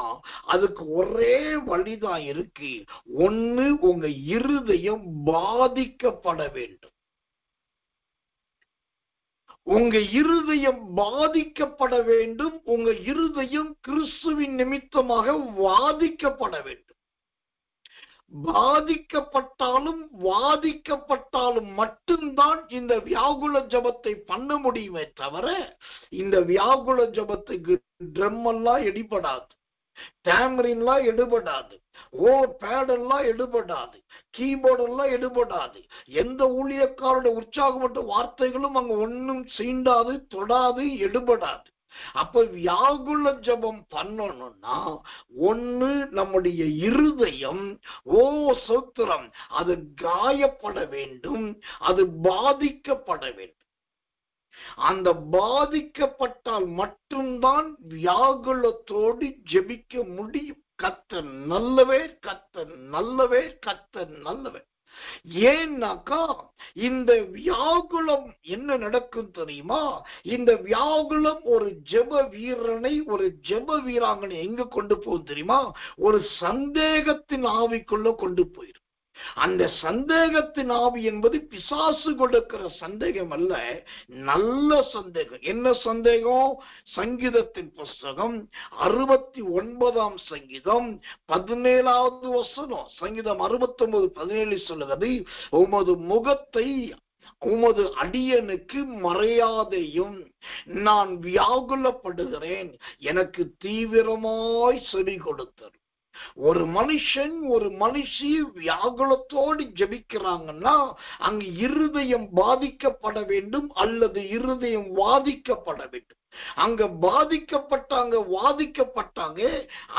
அதுக்கு ஒரே வழிதான் இருக்கு. ஒண்ணு, உங்க இருதயம் பாதிக்கப்பட வேண்டும். உங்க இருதயம் பாதிக்கப்பட வேண்டும். உங்க இருதயம் கிறிஸ்துவின் நிமித்தமாக வாதிக்கப்பட வேண்டும். பாதிக்கப்பட்டாலும் வாதிக்கப்பட்டாலும் மட்டும்தான் இந்த வியாகுல ஜபத்தை பண்ண முடியுமே தவிர, இந்த வியாகுல ஜபத்துக்கு ட்ரம் எல்லாம் எடுபடாது, டேமரின்லாம் எடுபடாது, பேட் எல்லாம் எடுபடாது, கீபோர்டு எல்லாம் எடுபடாது. எந்த ஊழியக்காரோட உற்சாகப்பட்ட வார்த்தைகளும் அங்க ஒன்னும் சீண்டாது, தொடாது, எடுபடாது. அப்ப வியாகுல ஜபம் பண்ணணும்னா ஒண்ணு நம்முடைய இருதயம் சோத்திரம் அது காயப்பட வேண்டும், அது பாதிக்கப்பட வேண்டும். அந்த பாதிக்கப்பட்டால் மட்டும்தான் வியாகுலத்தோடு ஜெபிக்க முடியும். கர்த்தர் நல்லவே, கர்த்தர் நல்லவே, கர்த்தர் நல்லவே. ஏன்னாக்கா இந்த வியாகுலம் என்ன நடக்கும் தெரியுமா? இந்த வியாகுலம் ஒரு ஜெப வீரனை, ஒரு ஜெப வீராங்கனை எங்க கொண்டு போகும் தெரியுமா? ஒரு சந்தேகத்தின் ஆவிக்குள்ள கொண்டு போயிடும். அந்த சந்தேகத்தின் ஆவி என்பது பிசாசு கொடுக்கிற சந்தேகம் அல்ல, நல்ல சந்தேகம். என்ன சந்தேகம்? சங்கீதத்தின் புஸ்தகம் 69ஆம் சங்கீதம் 17வது வசனம், சங்கீதம் 69:17 சொல்லுகிறது, உமது முகத்தை உமது அடியனுக்கு மறையாதையும், நான் வியாகுலப்படுகிறேன், எனக்கு தீவிரமாய் செவி கொடுத்தர். ஒரு மனுஷன், ஒரு மனுஷி வியாகுலத்தோடு ஜெபிக்கிறாங்கன்னா அங்க இருதயம் பாதிக்கப்பட வேண்டும் அல்லது இருதயம் வாதிக்கப்பட வேண்டும். அங்க பாதிக்கப்பட்டாங்க, வாதிக்கப்பட்டாங்க,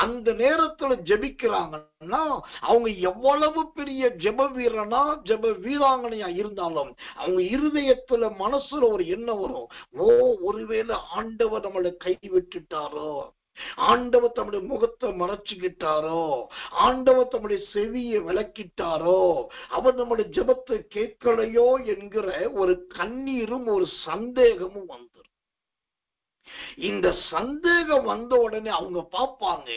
அந்த நேரத்துல ஜெபிக்கிறாங்கன்னா அவங்க எவ்வளவு பெரிய ஜெப வீரனா, ஜெப வீராங்கனையா இருந்தாலும் அவங்க இருதயத்துல, மனசுல ஒரு எண்ணம் வரும், ஒருவேளை ஆண்டவர் நம்மளை கைவிட்டுட்டாரோ, ஆண்டவர் தம்முடைய முகத்தை மறைச்சுக்கிட்டாரோ, ஆண்டவர் தம்முடைய செவியை விளக்கிட்டாரோ, அவர் நம்முடைய ஜெபத்தை கேட்கலையோ என்கிற ஒரு கண்ணீரும் ஒரு சந்தேகமும் வந்துடும். இந்த சந்தேகம் வந்த உடனே அவங்க பார்ப்பாங்க,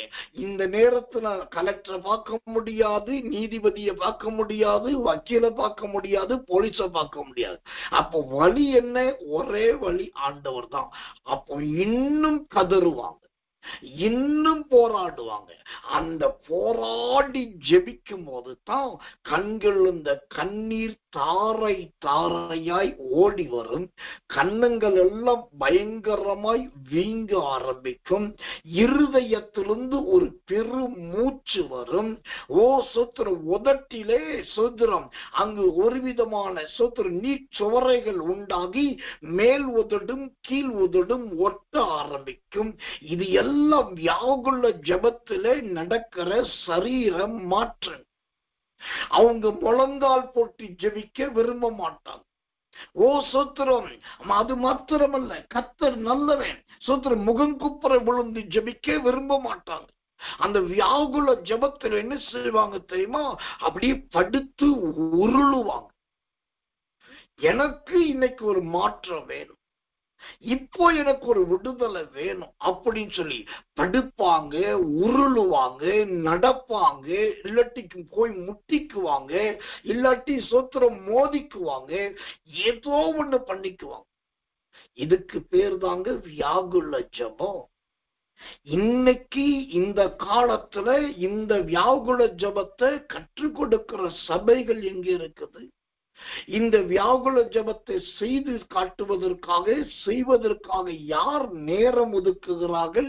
இந்த நேரத்துல கலெக்டரை பார்க்க முடியாது, நீதிபதியை பார்க்க முடியாது, வக்கீலை பார்க்க முடியாது, போலீஸை பார்க்க முடியாது. அப்போ வழி என்ன? ஒரே வழி ஆண்டவர் தான். அப்போ இன்னும் கதறுவாங்க, இன்னும் போராடுவாங்க. அந்த போராடி ஜெபிக்கும் போது தான் கண்கள் இந்த கண்ணீர் தாரை தாரையாய் ஓடி வரும். கண்ணங்கள் எல்லாம் பயங்கரமாய் வீங்க ஆரம்பிக்கும். இருதயத்திலிருந்து ஒரு பெரு மூச்சு வரும். சோத்திரம் உதட்டிலே சோத்திரம் அங்கு ஒரு விதமான சோத்திரம் நீச்சுவரைகள் உண்டாகி மேல் உதடும் கீழ் உதடும் ஒட்ட ஆரம்பிக்கும். இது எல்லாம் வியாகுல ஜபத்திலே நடக்கிற சரீர மாற்றம். அவங்க முழங்கால் போட்டு ஜெபிக்க விரும்ப மாட்டாங்க. சோத்திரம் அது மாத்திரமல்ல, கர்த்தர் நல்லவன், சோத்திரம் முகங்குப்புற விழுந்து ஜெபிக்க விரும்ப மாட்டாங்க. அந்த வியாகுல ஜபத்தில் என்ன செய்வாங்க தெரியுமா? அப்படியே படுத்து உருளுவாங்க. எனக்கு இன்னைக்கு ஒரு மாற்றம் வேணும், இப்போ எனக்கு ஒரு விடுதலை வேணும் அப்படின்னு சொல்லி படுப்பாங்க, உருளுவாங்க, நடப்பாங்க, இல்லாட்டிக்கு போய் முட்டிக்குவாங்க, இல்லாட்டி சோத்திரம் மோதிக்குவாங்க, ஏதோ ஒண்ணு பண்ணிக்குவாங்க. இதுக்கு பேர் தாங்க வியாகுல ஜபம். இன்னைக்கு இந்த காலத்துல இந்த வியாகுல ஜபத்தை கற்றுக் கொடுக்கிற சபைகள் எங்க இருக்குது? இந்த வியாகுல ஜபத்தை செய்து காட்டுவதற்காக, செய்வதற்காக யார் நேரம் ஒதுக்குகிறார்கள்?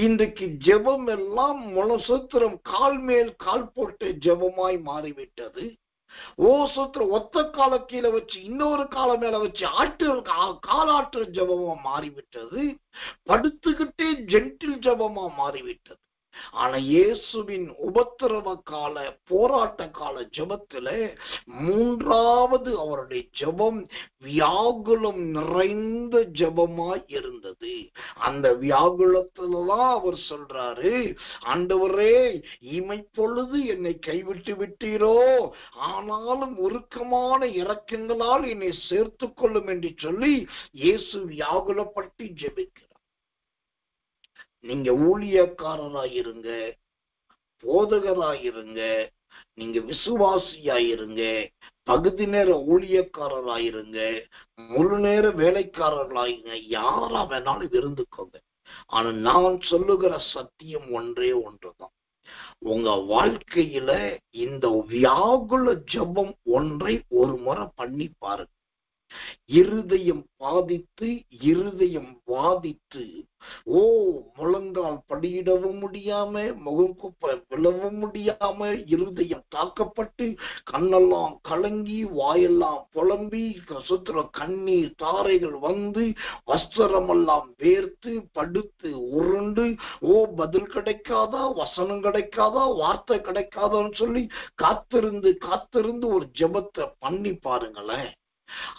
இன்றைக்கு ஜெபம் எல்லாம் முழசூத்திரம் கால் மேல் கால் போட்ட ஜெபமாய் மாறிவிட்டது. சூத்திரம் ஒத்த கால கீழே வச்சு இன்னொரு கால மேல வச்சு காலாற்ற ஜபமா மாறிவிட்டது. படுத்துக்கிட்டே ஜென்டில் ஜபமா மாறிவிட்டது. ஆனா இயேசுவின் உபத்திரவ கால போராட்ட கால ஜபத்துல மூன்றாவது அவருடைய ஜபம் வியாகுலம் நிறைந்த ஜபமாய் இருந்தது. அந்த வியாகுலத்துலதான் அவர் சொல்றாரு, ஆண்டவரே இமைப்பொழுது என்னை கைவிட்டு விட்டீரோ, ஆனாலும் உருக்கமான இரக்கங்களால் என்னை சேர்த்து கொள்ளும் என்று சொல்லி இயேசு வியாகுலப்பட்டு ஜெபிக்கிறார். நீங்க ஊழியக்காரராயிருங்க, போதகராயிருங்க, நீங்க விசுவாசியாயிருங்க, பகுதி நேர ஊழியக்காரராயிருங்க, முழு நேர வேலைக்காரர்களாயிருங்க, யாரா வேணாலும் இருந்துக்கோங்க. ஆனா நான் சொல்லுகிற சத்தியம் ஒன்றே ஒன்றுதான். உங்க வாழ்க்கையில இந்த வியாகுல ஜெபம் ஒன்றை ஒரு முறை பண்ணி பாருங்க. இருதயம் பாதித்து, இருதயம் வாதித்து, முழங்கால் படியிடவும் முடியாம, முகங்குப்ப விழவும் முடியாம, இருதயம் தாக்கப்பட்டு, கண்ணெல்லாம் கலங்கி, வாயெல்லாம் புலம்பி, சுத்திர கண்ணீர் தாரைகள் வந்து, வஸ்திரமெல்லாம் வேர்த்து படுத்து உருண்டு, பதில் கிடைக்காதா, வசனம் கிடைக்காதா, வார்த்தை கிடைக்காதான்னு சொல்லி காத்திருந்து காத்திருந்து ஒரு ஜெபத்தை பண்ணி பாருங்களேன்.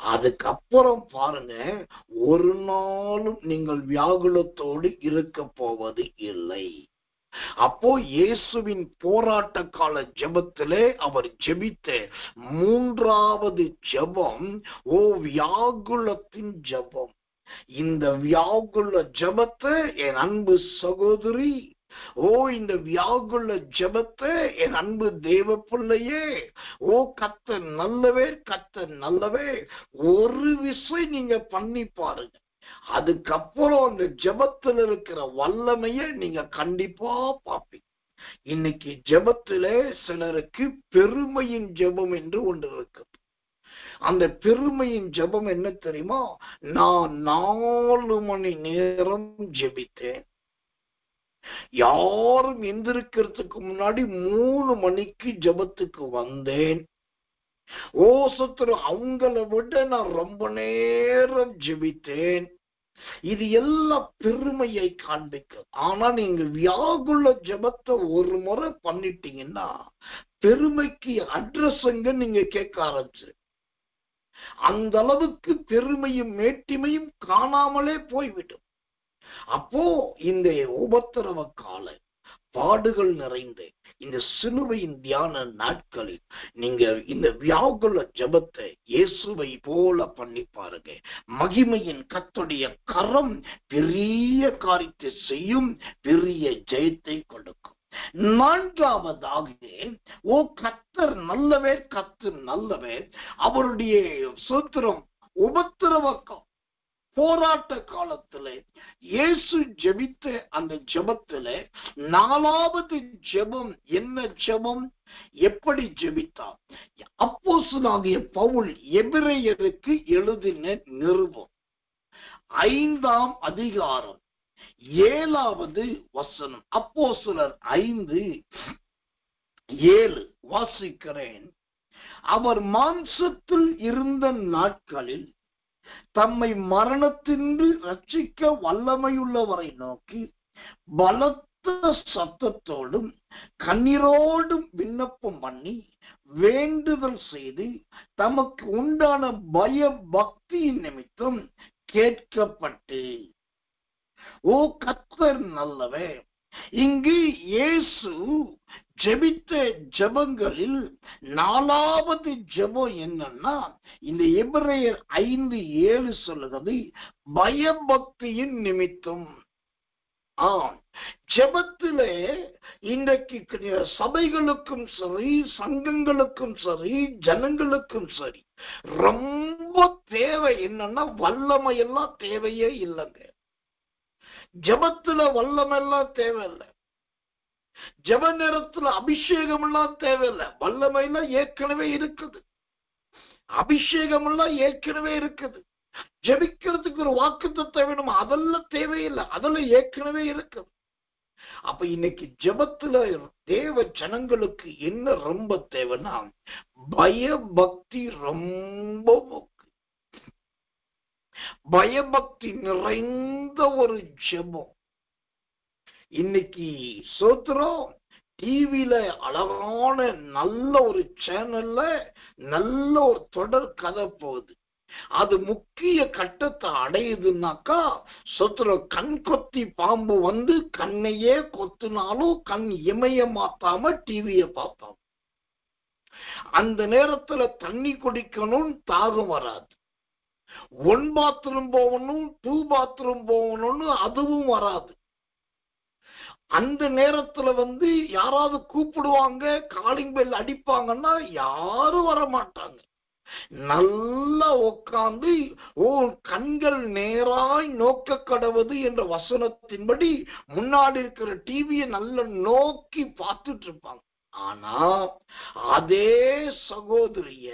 அதுக்கப்புறம் பாருங்க, ஒரு நாளும் நீங்கள் வியாகுலத்தோடு இருக்க போவது இல்லை. அப்போ இயேசுவின் போராட்ட கால ஜெபத்திலே அவர் ஜெபித்த 3வது ஜெபம் வியாகுலத்தின் ஜெபம். இந்த வியாகுல ஜெபத்தை என் அன்பு சகோதரி, இந்த வியாகுல ஜெபத்தை என் அன்பு தேவ பிள்ளையே, கர்த்தர் நல்லவே, கர்த்தர் நல்லவே, ஒரு விஷயம் நீங்க பண்ணி பாருங்க. அதுக்கப்புறம் அந்த ஜெபத்தில் இருக்கிற வல்லமையை நீங்க கண்டிப்பா பார்ப்பீங்க. இன்னைக்கு ஜெபத்திலே சிலருக்கு பெருமையின் ஜெபம் என்று ஒன்று இருக்குது. அந்த பெருமையின் ஜெபம் என்ன தெரியுமா? நான் 4 மணி நேரம் ஜெபித்தேன், யாரும் எந்திருக்கிறதுக்கு முன்னாடி 3 மணிக்கு ஜெபத்துக்கு வந்தேன், அவங்கள விட நான் ரொம்ப நேரம் ஜெபித்தேன். இது எல்லாம் பெருமையை காண்பிக்கும். ஆனா நீங்க வியாகுல ஜெபத்தை ஒரு முறை பண்ணிட்டீங்கன்னா பெருமைக்கு அட்ரஸ்ங்க நீங்க கேட்க ஆரம்பிச்சு, அந்த அளவுக்கு பெருமையும் மேட்டிமையும் காணாமலே போய்விடும். அப்போ இந்த உபத்திரவ கால பாடுகள் நிறைந்த இந்த சிலுவையின் தியான நாட்களில் நீங்க இந்த வியாகுல ஜெபத்தை இயேசுவை போல பண்ணி பாருங்க. மகிமையின் கர்த்தருடைய கரம் பெரிய காரியத்தை செய்யும், பெரிய ஜெயத்தை கொடுக்கும். 4வதாக கர்த்தர் நல்லவே, கர்த்தர் நல்லவே. அவருடைய சூத்திரம் உபத்திரவ போராட்ட காலத்துல இயேசு ஜெபித்த அந்த ஜெபத்துல 4வது ஜெபம் என்ன ஜெபம், எப்படி ஜெபித்தார்? அப்போஸ்தலனாகிய பவுல் எபிரேயருக்கு எழுதின நிருபம் 5ஆம் அதிகாரம் 7வது வசனம். அப்போஸ்தலர் 5:7 வாசிக்கிறேன். அவர் மாம்சத்தில் இருந்த நாட்களில் தம்மை மரணத்தின்றி ரட்சிக்க வல்லமையுள்ளவரை நோக்கி பலத்த சத்தத்தோடும் கண்ணீரோடும் விண்ணப்பம் பண்ணி வேண்டுதல் செய்து தமக்கு உண்டான பய பக்தியின் நிமித்தம் கேட்கப்பட்டு. கர்த்தர் நல்லவே. இங்கு இயேசு ஜெபித்த ஜெபங்களில் 4வது ஜெபம் என்னன்னா, இந்த எபிரேயர் 5:7 சொல்லுகிறது பயபக்தியின் நிமித்தம். ஜெபத்திலே இன்றைக்கு சபைகளுக்கும் சரி, சங்கங்களுக்கும் சரி, ஜனங்களுக்கும் சரி ரொம்ப தேவை என்னன்னா, வல்லமை எல்லாம் தேவையே இல்லைங்க. ஜெபத்துல வல்லமை எல்லாம் தேவையில்லை, ஜெப நேரத்துல அபிஷேகம் எல்லாம் தேவையில்லை. வல்லமை எல்லாம் ஏற்கனவே இருக்குது, அபிஷேகம் எல்லாம் ஏற்கனவே இருக்குது. ஜெபிக்கிறதுக்கு ஒரு வாக்குத்தத்தம் வேணும், அதெல்லாம் தேவையில்லை, அதெல்லாம் ஏற்கனவே இருக்குது. அப்ப இன்னைக்கு ஜெபத்துல தேவ ஜனங்களுக்கு என்ன ரொம்ப தேவைன்னா, பயபக்தி ரொம்ப பயபக்தி நிறைந்த ஒரு ஜெபம். இன்னைக்கு சோத்திரம் டிவில அழகான நல்ல ஒரு சேனல்ல நல்ல ஒரு தொடர் கதை போகுது. அது முக்கிய கட்டத்தை அடையுதுன்னாக்கா, சோத்திரம் கண் கொத்தி பாம்பு வந்து கண்ணையே கொத்தினாலும் கண் இமைய மாத்தாம டிவியை பார்ப்பாங்க. அந்த நேரத்துல தண்ணி குடிக்கணும், தாகம் வராது. 1 பாத்ரூம் போகணும், 2 பாத்ரூம் போகணும்னு அதுவும் வராது. அந்த நேரத்துல யாராவது கூப்பிடுவாங்க, காலிங் பெல் அடிப்பாங்கன்னா யாரும் வர மாட்டாங்க. நல்லா உட்கார்ந்து கண்கள் நேராய் நோக்க கடவுது என்ற வசனத்தின்படி முன்னாடி இருக்கிற டிவியை நல்லா நோக்கி பார்த்துட்டு இருப்பாங்க. ஆனா அதே சகோதரிய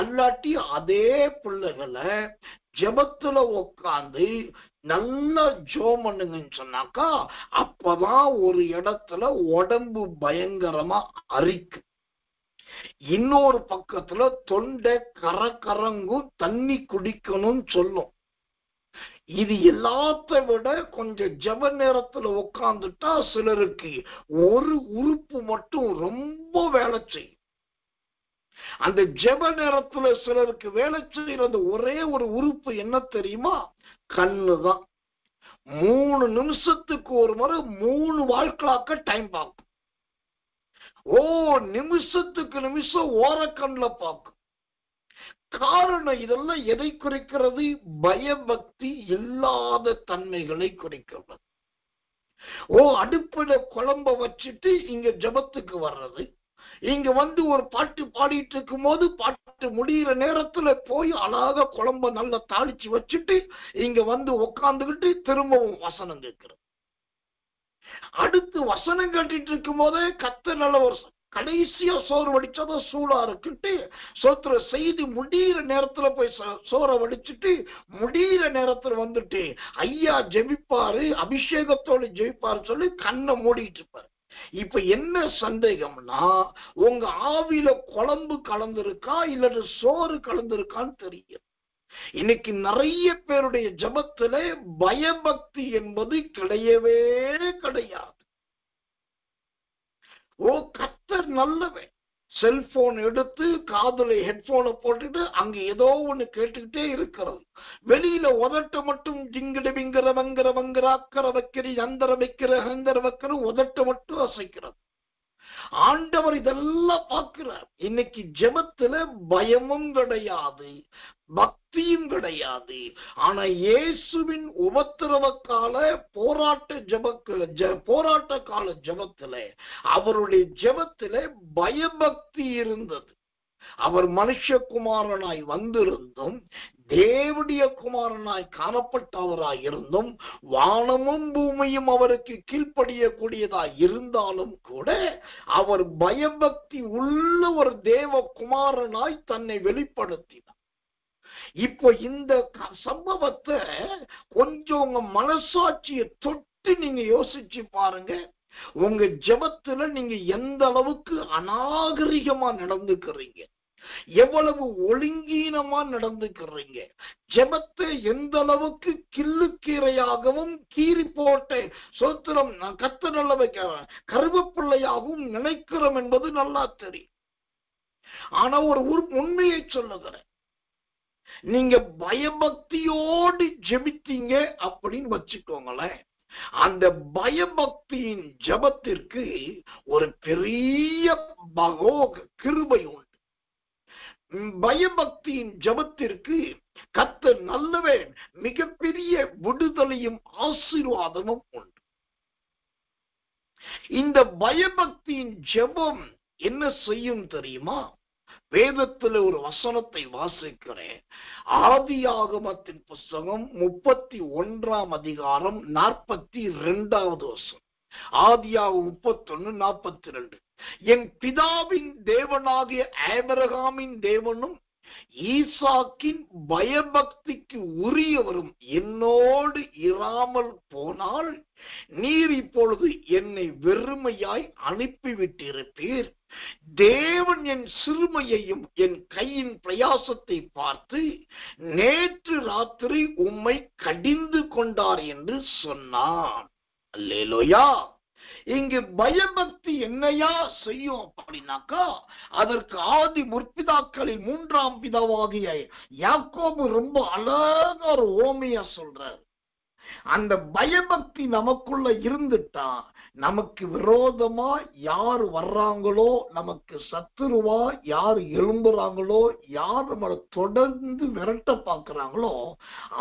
அல்லாட்டி அதே பிள்ளைகளை ஜெபத்துல உட்கார்ந்து நல்லா ஜெபம் பண்ணுங்கன்னு சொன்னாக்கா, அப்பதான் ஒரு இடத்துல உடம்பு பயங்கரமா அரிக்கு, இன்னொரு பக்கத்துல தொண்டை கரங்கும், தண்ணி குடிக்கணும்னு சொல்லும். இது எல்லாத்த விட கொஞ்சம் ஜெப நேரத்துல உட்கார்ந்துட்டா சிலருக்கு ஒரு உறுப்பு மட்டும் ரொம்ப வேலை செய்யும். அந்த ஜெப நேரத்துல சிலருக்கு வேலை செய்யற ஒரே ஒரு உறுப்பு என்ன தெரியுமா? கண்ணுதான். 3 நிமிஷத்துக்கு ஒரு முறை 3 வாழ்க்களாக்க டைம் பார்க்கும். நிமிஷத்துக்கு நிமிஷம் ஓரக்கண்ல பார்க்கும். காரணம் இதெல்லாம் எதை குறிக்கிறது? பயபக்தி இல்லாத தன்மைகளை குறிக்கிறது. அடுப்புல குழம்ப வச்சுட்டு இங்க ஜபத்துக்கு வர்றது, இங்க ஒரு பாட்டு பாடிட்டு இருக்கும் போது பாட்டு முடிகிற நேரத்துல போய் அழகா குழம்ப நல்லா தாளிச்சு வச்சுட்டு இங்க உக்காந்துக்கிட்டு திரும்பவும் வசனம் கேட்கிறது. அடுத்து வசனம் கட்டிட்டு இருக்கும் போதே கத்த நல்ல ஒரு கடைசியா சோறு வடிச்சாதான் சூடா இருக்குட்டு சோத்திர செய்தி முடிகிற நேரத்துல போய் சோறை வடிச்சுட்டு முடிகிற நேரத்துல ஐயா ஜெபிப்பாரு, அபிஷேகத்தோடு ஜெபிப்பாரு சொல்லி கண்ணை மூடிட்டு இருப்பாரு. இப்ப என்ன சந்தேகம்னா, உங்க ஆவியில குழம்பு கலந்திருக்கா இல்ல சோறு கலந்திருக்கான்னு தெரியும். இன்னைக்கு நிறைய பேருடைய ஜபத்துல பயபக்தி என்பது கிடையவே கிடையாது. கர்த்தர் நல்லவன். செல்போன் எடுத்து காதுல ஹெட்போனை போட்டுட்டு அங்க ஏதோ ஒண்ணு கேட்டுக்கிட்டே இருக்கிறது. வெளியில உதட்ட மட்டும் ஜிங்கிட பிங்கிற வங்கிற வங்கிற அக்கற வைக்கிற அந்தர வைக்கிற ஹங்கர வைக்கிற உதட்ட மட்டும் அசைக்கிறது. ஆண்டவர் இதெல்லாம் பார்க்கிறார். இன்னைக்கு ஜெபத்துல பயமும் கிடையாது, பக்தியும் கிடையாது. ஆனா இயேசுவின் உபத்திரவ கால போராட்ட கால ஜெபத்துல அவருடைய ஜெபத்துல பயபக்தி இருந்தது. அவர் மனுஷகுமாரனாய் வந்திருந்தும் தேவனுடைய குமாரனாய் காணப்பட்டவராய் இருந்தும் வானமும் பூமியும் அவருக்கு கீழ்ப்படியக்கூடியதாய் இருந்தாலும் கூட அவர் பயபக்தி உள்ள ஒரு தேவ குமாரனாய் தன்னை வெளிப்படுத்தினார். இப்போ இந்த சம்பவத்தை கொஞ்சம் உங்க மனசாட்சியை தொட்டு நீங்க யோசிச்சு பாருங்க. உங்க ஜெபத்துல நீங்க எந்த அளவுக்கு அநாகரிகமா நடந்துக்கிறீங்க, எவ்வளவு ஒழுங்கீனமா நடந்துக்கிறீங்க, ஜெபத்தை எந்த அளவுக்கு கிள்ளுக்கீரையாகவும் கீறி போட்ட சோத்திரம் கத்த நல்ல வைக்கிறேன் கருவப்பிள்ளையாகவும் நினைக்கிறோம் என்பது நல்லா தெரியும். ஆனா ஒரு உண்மையை சொல்லுகிறேன், நீங்க பயபக்தியோடு ஜெபித்தீங்க அப்படின்னு வச்சுக்கோங்களேன், அந்த பயபக்தியின் ஜபத்திற்கு ஒரு பெரிய கிருபை உண்டு. பயபக்தியின் ஜபத்திற்கு கர்த்தர் நல்லவன் மிகப்பெரிய விடுதலையும் ஆசீர்வாதமும் உண்டு. இந்த பயபக்தியின் ஜபம் என்ன செய்யும் தெரியுமா? வேதத்தில் ஒரு வசனத்தை வாசிக்கிறேன். ஆதியாகமத்தின் புஸ்தகம் 31ஆம் அதிகாரம் 42வது வசனம். ஆதியாகமம் 31:42. என் பிதாவின் தேவனாகிய ஆபிரகாமின் தேவனும் ஈசாக்கின் பயபக்திக்கு உரியவரும் என்னோடு இராமல் போனால் நீர் இப்பொழுது என்னை வெறுமையாய் அனுப்பிவிட்டிருப்பீர். தேவன் என் சிறுமையையும் என் கையின் பிரயாசத்தை பார்த்து நேற்று ராத்திரி உம்மை கடிந்து கொண்டார் என்று சொன்னான். அல்லேலூயா. இங்கு பயபக்தி என்னையா செய்யும் அப்படின்னாக்கா, அதற்கு ஆதி முற்பிதாக்களில் 3ஆம் பிதாவாகிய யாக்கோபு ரொம்ப அழகா ஒரு ஓமையா சொல்றார். அந்த பயபக்தி நமக்குள்ள இருந்துட்டா நமக்கு விரோதமா யார் வர்றாங்களோ, நமக்கு சத்துருவா யார் எழும்புறாங்களோ, யார் நம்மளை தொடர்ந்து விரட்ட பாக்குறாங்களோ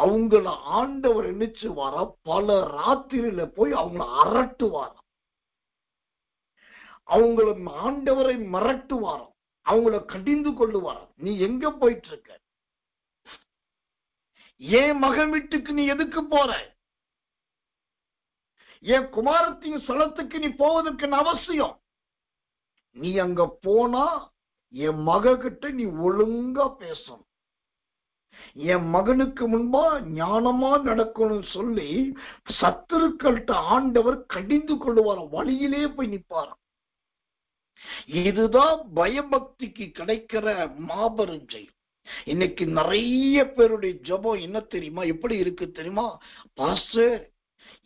அவங்கள ஆண்டவர் நினைச்சு வர பல ராத்திரியில போய் அவங்கள அரட்டுவார். அவங்கள ஆண்டவரை மிரட்டுவாராம், அவங்கள கடிந்து கொள்ளுவாராம். நீ எங்க போயிட்டு இருக்க? ஏன் மகன் வீட்டுக்கு நீ எதுக்கு போற? என் குமாரத்தின் ஸ்தலத்துக்கு நீ போவதற்கு அவசியம். நீ அங்க போனா என் மககிட்ட நீ ஒழுங்கா பேசணும், என் மகனுக்கு முன்பா ஞானமா நடக்கணும் சொல்லி சத்துருக்கள்கிட்ட ஆண்டவர் கடிந்து கொள்ளுவார், வழியிலே போய் நிற்பார். இதுதான் பயபக்திக்கு கிடைக்கிற மாபெரும் ஜெயம். இன்னைக்கு நிறைய பேருடைய ஜெபம் என்ன தெரியுமா, எப்படி இருக்கு தெரியுமா? பாஸ்டர்,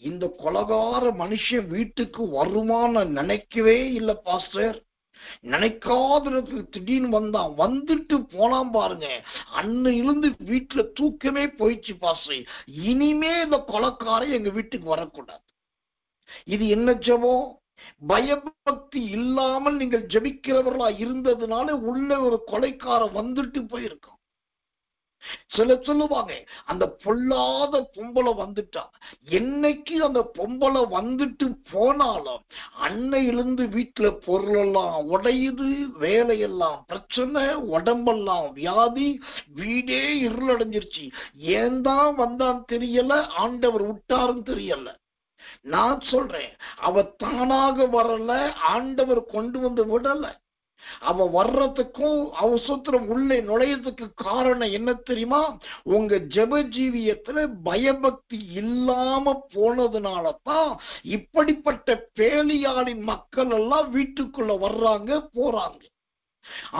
இந்த கொலகார மனுஷன் வீட்டுக்கு வருமான நினைக்கவே இல்லை பாஸ்டர். நினைக்காததுக்கு திடீர்னு வந்தான், வந்துட்டு போனாம் பாருங்க, அன்னிலிருந்து வீட்டுல தூக்கமே போயிடுச்சு பாஸ்டர். இனிமே இந்த கொலைக்காரை எங்க வீட்டுக்கு வரக்கூடாது. இது என்ன ஜெபம்? பயபக்தி இல்லாமல் நீங்கள் ஜெபிக்கிறவர்களா இருந்ததுனால உள்ள ஒரு கொலைக்காரன் வந்துட்டு போயிருக்கோம். சில சொல்லுவாங்க, அந்த பொல்லாத பொம்பளை வந்துட்டா. என்னைக்கு அந்த பொம்பளை வந்துட்டு போனாலும் அன்னையிலிருந்து வீட்டுல பொருள் எல்லாம் உடையுது, வேலையெல்லாம் பிரச்சனை, உடம்பெல்லாம் வியாதி, வீடே இருளடைஞ்சிருச்சு. ஏன் தான் வந்தான் தெரியல, ஆண்டவர் விட்டாருன்னு தெரியல. நான் சொல்றேன், அவ தானாக வரல, ஆண்டவர் கொண்டு வந்து விடல. அவ வர்றதுக்கும் அவசரம் உள்ளே நுழையதுக்கு காரணம் என்ன தெரியுமா? உங்க ஜெப ஜீவியத்துல பயபக்தி இல்லாம போனதுனாலதான் இப்படிப்பட்ட பேலியாளின் மக்கள் எல்லாம் வீட்டுக்குள்ள வர்றாங்க, போறாங்க.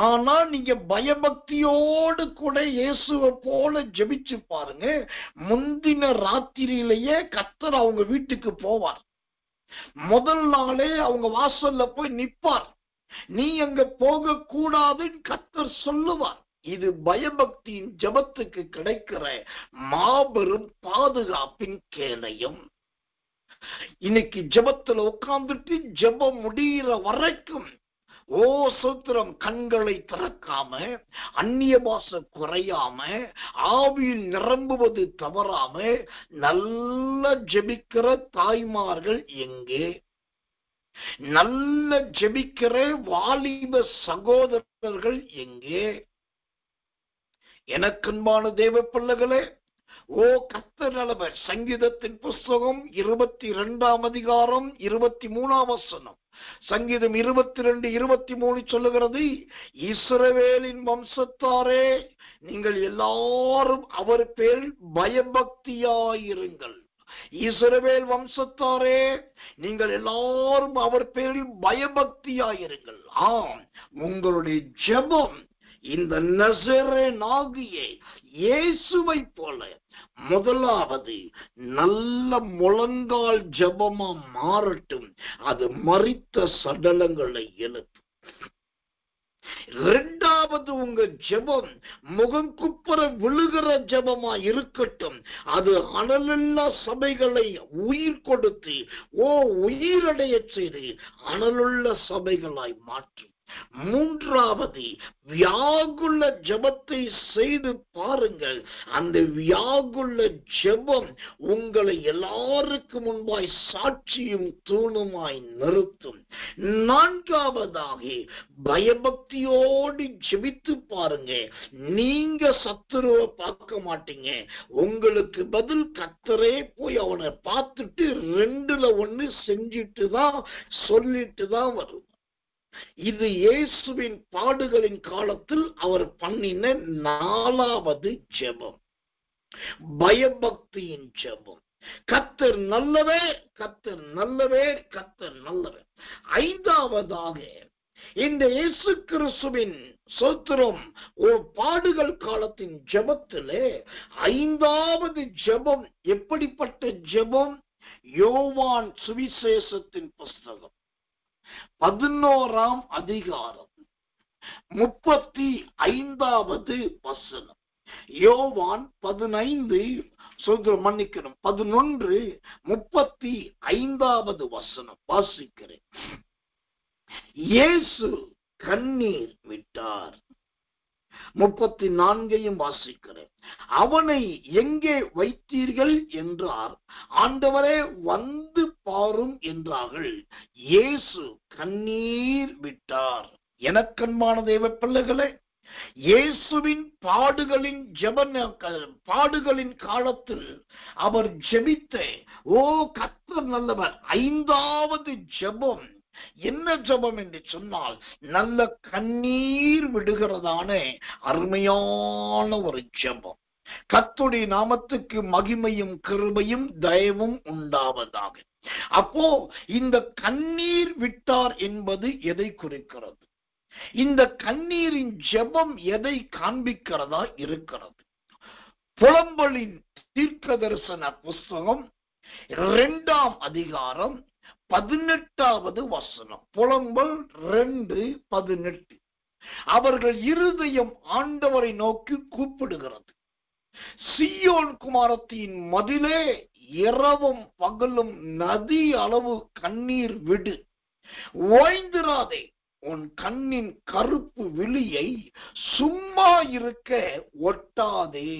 ஆனா நீங்க பயபக்தியோடு கூட இயேசுவை போல ஜெபிச்சு பாருங்க, முந்தின ராத்திரியிலேயே கர்த்தர் அவங்க வீட்டுக்கு போவார். முதல் நாளே அவங்க வாசல்ல போய் நிற்பார். நீ அங்க போக கூடாதுன்னு கர்த்தர் சொல்லுவார். இது பயபக்தியின் ஜெபத்துக்கு கிடைக்கிற மாபெரும் பாதுகாப்பின் கேடயம். இன்னைக்கு ஜெபத்துல உட்கார்ந்துட்டு ஜெபம் முடிகிற வரைக்கும் ஓ சூத்திரம், கண்களை திறக்காம, அந்நிய பாஷை குறையாம, ஆவியில் நிரம்புவது தவறாம நல்ல ஜெபிக்கிற தாய்மார்கள் எங்கே? நல்ல ஜெபிக்கிற வாலிப சகோதரர்கள் எங்கே? எனக்கன்பான தேவ பிள்ளைகளே, ஓ கர்த்தர் நல்லவர். சங்கீதத்தின் புஸ்தகம் 22ஆம் அதிகாரம் 23ஆம் வசனம், சங்கீதம் 22:23 சொல்லுகிறது, இஸ்ரவேலின் வம்சத்தாரே, நீங்கள் எல்லாரும் அவர் பேரில் பயபக்தியாயிருங்கள். இஸ்ரவேல் வம்சத்தாரே, நீங்கள் எல்லாரும் அவர் பேரில் பயபக்தியாயிருங்கள். ஆம், உங்களுடைய ஜெபம் இந்த நசரேயனாகிய இயேசுவை போல முதலாவது நல்ல முழங்கால் ஜெபமா மாறட்டும். அது மரித்த சடலங்களை எழுப்பும். இரண்டாவது, உங்க ஜெபம் முகம் குப்புற விழுகிற ஜெபமா இருக்கட்டும். அது அனலுள்ள சபைகளை உயிர் கொடுத்து உயிரடைய செய்து அனலுள்ள சபைகளாய் மாற்றும். மூன்றாவது, வியாகுல ஜெபத்தை செய்து பாருங்கள். அந்த வியாகுல ஜெபம் உங்களை எல்லாருக்கு முன்பாய் சாட்சியும் தூணுமாய் நிறுத்தும். நான்காவதாக, பயபக்தியோடு ஜெபித்து பாருங்க. நீங்க சத்துருவை பார்க்க மாட்டீங்க, உங்களுக்கு பதில் கர்த்தரே போய் அவனை பார்த்துட்டு 2ல் 1 செஞ்சிட்டு தான் சொல்லிட்டு தான் வரும். இது இயேசுவின் பாடுகளின் காலத்தில் அவர் பண்ணின 4வது ஜெபம், பயபக்தியின் ஜெபம். கர்த்தர் நல்லவே, கர்த்தர் நல்லவே, கர்த்தர் நல்லவே. 5வதாக, இந்த இயேசு கிறிஸ்துவின் சோத்திரம் பாடுகள் காலத்தின் ஜெபத்திலே 5வது ஜெபம் எப்படிப்பட்ட ஜெபம்? யோவான் சுவிசேஷத்தின் புஸ்தகம் 11ஆம் அதிகாரம் 35வது வசனம். யோவான் 15 மன்னிக்கணும், 11:35 வாசிக்கிறேன். இயேசு கண்ணீர் விட்டார். 34 வாசிக்கிறேன். அவனை எங்கே வைத்தீர்கள் என்றார். ஆண்டவரே வந்து பாரும் என்றார்கள். இயேசு கண்ணீர் விட்டார். எனக்கன்பான தேவ பிள்ளைகளே, இயேசுவின் பாடுகளின் காலத்தில் அவர் ஜெபித்த கர்த்தர் நல்லவர் 5வது ஜெபம் என்ன ஜெபம் என்று சொன்னால், நல்ல கண்ணீர் விடுகிறதான அருமையான ஒரு ஜெபம். கர்த்தருடைய நாமத்துக்கு மகிமையும் கிருபையும் தயவும் உண்டாவதாக. அப்போ இந்த கண்ணீர் விட்டார் என்பது எதை குறிக்கிறது? இந்த கண்ணீரின் ஜெபம் எதை காண்பிக்கிறதா இருக்கிறது? புலம்பலின் தீர்க்க தரிசன புஸ்தகம் 2ஆம் அதிகாரம் 18வது வசனம். புலம்பல் 2:18. அவர்கள் இருதயம் ஆண்டவரை நோக்கி கூப்பிடுகிறது. சீயோன் குமாரத்தின் மதிலே இரவும் பகலும் நதி அளவு கண்ணீர் விடு, ஓய்ந்திராதே, உன் கண்ணின் கருப்பு விழியை சும்மா இருக்க ஒட்டாதே.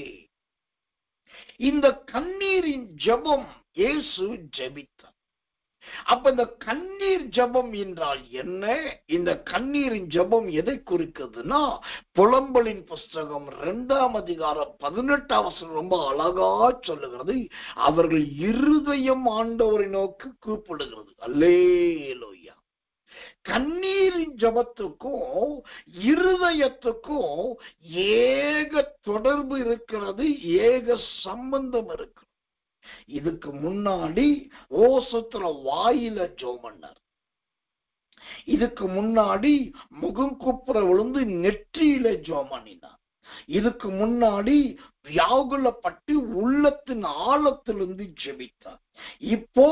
இந்த கண்ணீரின் ஜெபம் இயேசு ஜெபித்தார். அப்ப இந்த கண்ணீர் ஜெபம் என்றால் என்ன? இந்த கண்ணீரின் ஜெபம் எதை குறிக்குதுன்னா, புலம்பலின் புஸ்தகம் 2ஆம் அதிகாரம் 18ஆம் வசனம் ரொம்ப அழகா சொல்லுகிறது. அவர்கள் இருதயம் ஆண்டவரை நோக்கி கூப்பிடுகிறது. அல்லேலூயா. கண்ணீரின் ஜபத்துக்கும் இருதயத்துக்கும் ஏக தொடர்பு இருக்கிறது, ஏக சம்பந்தம் இருக்கு. இதுக்கு முன்னாடி ஓசத்துல வாயில ஜோமன்னார். இதுக்கு முன்னாடி முகம் கூப்புற விழுந்து நெற்றியில ஜோமனினார். இதுக்கு முன்னாடி வியாகுலப்பட்டு உள்ளத்தின் ஆழத்திலிருந்து ஜெபித்தார். இப்போ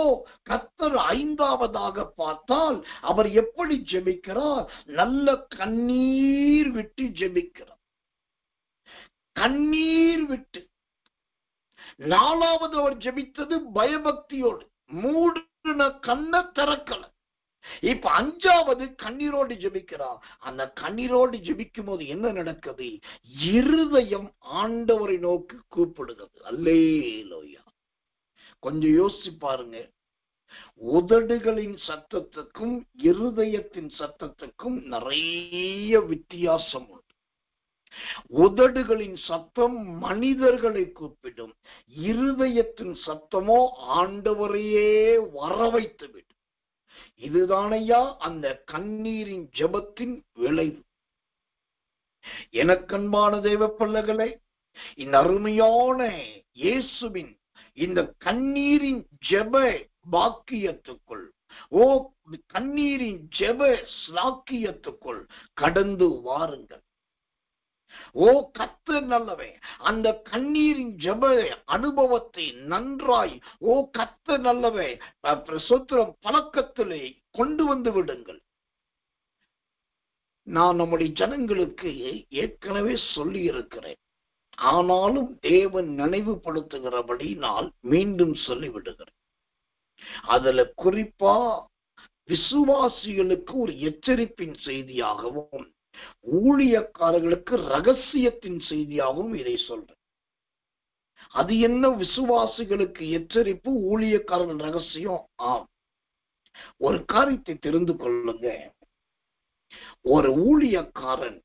கர்த்தர் 5வதாக பார்த்தால் அவர் எப்படி ஜெபிக்கிறார்? நல்ல கண்ணீர் விட்டு ஜெபிக்கிறார். கண்ணீர் விட்டு. 4வது அவர் ஜெபித்தது பயபக்தியோடு, மூடின கண்ணை திறக்கல. இப்ப 5வது கண்ணீரோடு ஜெபிக்கிறார். அந்த கண்ணீரோடு ஜெபிக்கும் போது என்ன நடக்குது? இருதயம் ஆண்டவரை நோக்கி கூப்பிடுகிறது. அல்லேலூயா. கொஞ்சம் யோசிச்சு பாருங்க. உதடுகளின் சத்தத்துக்கும் இருதயத்தின் சத்தத்துக்கும் நிறைய வித்தியாசம் உண்டு. உதடுகளின் சத்தம் மனிதர்களை கூப்பிடும், இருதயத்தின் சத்தமோ ஆண்டவரையே வர வைத்துவிடும். இதுதானையா அந்த கண்ணீரின் ஜெபத்தின் விளைவு. எனக்கன்பான தேவ பிள்ளைகளே, இந்த அருமையான இயேசுவின் இந்த கண்ணீரின் ஜெப பாக்கியத்துக்குள், கண்ணீரின் ஜெப ஸ்லாக்கியத்துக்குள் கடந்து வாருங்கள். கர்த்தர் நல்லவன். அந்த கண்ணீரின் ஜெப அனுபவத்தை நன்றாய் கர்த்தர் நல்லவன் பிரசுத்திரம் பழக்கத்திலே கொண்டு வந்து விடுங்கள். நான் நம்முடைய ஜனங்களுக்கு ஏற்கனவே சொல்லி இருக்கிறேன். ஆனாலும் தேவன் நினைவுபடுத்துகிறபடி நான் மீண்டும் சொல்லிவிடுகிறேன். அதுல குறிப்பா விசுவாசிகளுக்கு ஒரு எச்சரிப்பின் செய்தியாகவும் ஊழியக்காரர்களுக்கு ரகசியத்தின் செய்தியாகவும் இதை சொல்றேன். அது என்ன? விசுவாசிகளுக்கு எச்சரிப்பு, ஊழியக்காரர்கள் ரகசியம். ஒரு காரியத்தை தெரிந்து கொள்ளுங்க. ஒரு ஊழியக்காரன்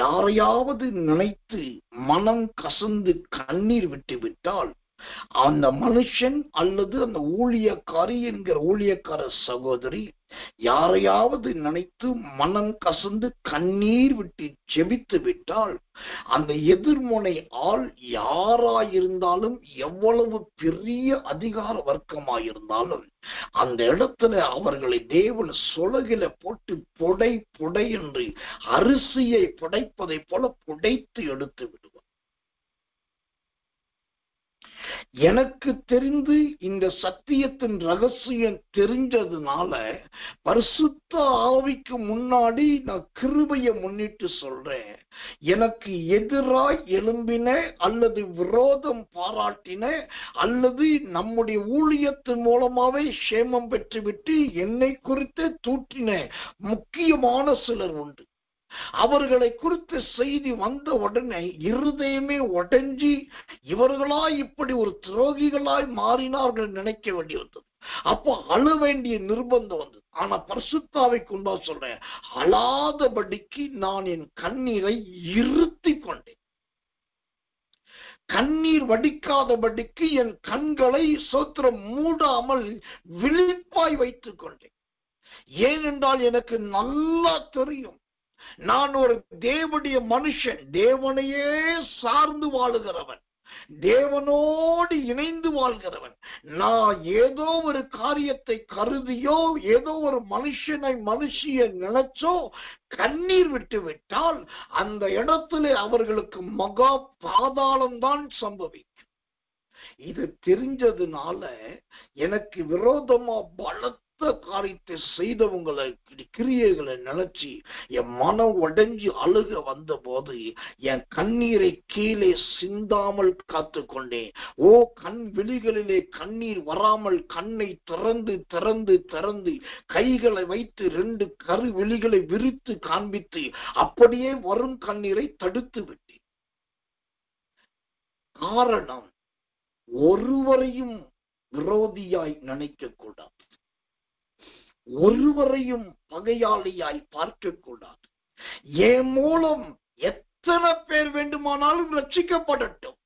யாரையாவது நினைத்து மனம் கசந்து கண்ணீர் விட்டு விட்டால் அந்த மனுஷன் அல்லது அந்த ஊழியக்காரி என்கிற ஊழியக்கார சகோதரி யாரையாவது நினைத்து மனம் கசந்து கண்ணீர் விட்டு ஜெபித்து விட்டால் அந்த எதிர்முனை ஆள் யாராயிருந்தாலும், எவ்வளவு பெரிய அதிகார வர்க்கமாயிருந்தாலும், அந்த இடத்துல அவர்களை தேவன் சொலகில போட்டு புடை புடை என்று அரிசியை புடைப்பதை போல புடைத்து எடுத்து விடுவார். எனக்கு தெரிந்து இந்த சத்தியத்தின் ரகசியம் தெரிஞ்சதுனால பரிசுத்த ஆவிக்கு முன்னாடி நான் கிருபையை முன்னிட்டு சொல்றேன். எனக்கு எதிராய் எழும்பின அல்லது விரோதம் பாராட்டின அல்லது நம்முடைய ஊழியத்தின் மூலமாவே சேமம் பெற்றுவிட்டு என்னை குறித்து தூற்றின முக்கியமான சிலர் உண்டு. அவர்களை குறித்த செய்தி வந்த உடனே இருதயமே உடைஞ்சி இவர்களா இப்படி ஒரு துரோகிகளாய் மாறினார்கள் நினைக்க வேண்டி வந்தது. அப்போ அழ வேண்டிய நிர்பந்தம் வந்தது. ஆனா பரிசுத்தாவிக்கு முன்பா சொல்றேன், அழாதபடிக்கு நான் என் கண்ணீரை இருத்தி கொண்டேன். கண்ணீர் வடிக்காதபடிக்கு என் கண்களை சோத்திரம் மூடாமல் விழிப்பாய் வைத்துக் கொண்டேன். ஏனென்றால் எனக்கு நல்லா தெரியும், நான் ஒரு தேவனுடைய மனுஷன், தேவனையே சார்ந்து வாழுகிறவன், தேவனோடு இணைந்து வாழ்கிறவன். நான் ஏதோ ஒரு காரியத்தை கருதியோ ஏதோ ஒரு மனுஷிய நினைச்சோ கண்ணீர் விட்டு விட்டால் அந்த இடத்துல அவர்களுக்கு மகா பாதாளம்தான் சம்பவிக்கும். இது தெரிஞ்சதுனால எனக்கு விரோதமா பலத்த காரியத்தை செய்தவங்களை கிரியைகளை நினைச்சு என் மனம் உடைஞ்சு அழுக வந்த போது என் கண்ணீரை கீழே சிந்தாமல் காத்து கொண்டேன். ஓ, கண் விழிகளிலே கண்ணீர் வராமல் கண்ணை திறந்து திறந்து திறந்து கைகளை வைத்து 2 கரு விழிகளை விரித்து காண்பித்து அப்படியே வரும் கண்ணீரை தடுத்து விட்டேன். காரணம், ஒருவரையும் விரோதியாய் நினைக்க கூடாது, ஒருவரையும் பகையாளியாய் பார்க்க கூடாது. என் மூலம் எத்தனை பேர் வேண்டுமானாலும் ரட்சிக்கப்படட்டும்,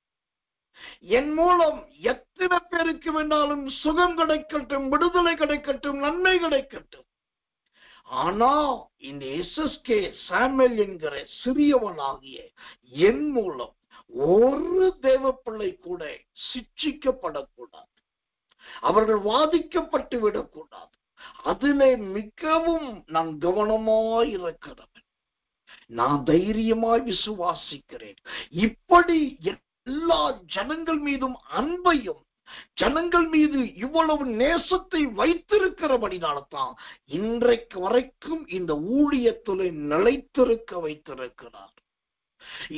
என் மூலம் எத்தனை பேருக்கு வேண்டாலும் சுகம் கிடைக்கட்டும், விடுதலை கிடைக்கட்டும், நன்மை கிடைக்கட்டும். ஆனா இந்த எஸ்எஸ்கே சாமுவேல் என்கிற சிறியவனாகிய என் மூலம் ஒரு தேவ பிள்ளை கூட சிட்சிக்கப்படக்கூடாது, அவர்கள் வாதிக்கப்பட்டு விடக்கூடாது. அதிலே மிகவும் நான் கவனமாய் இருக்கிறவன். நான் தைரியமாய் விசுவாசிக்கிறேன். இப்படி எல்லா ஜனங்கள் மீதும் அன்பையும் ஜனங்கள் மீது இவ்வளவு நேசத்தை வைத்திருக்கிறபடினால்தான் இன்றைக்கு வரைக்கும் இந்த ஊழியத்திலே நிலைத்திருக்க வைத்திருக்கிறார்.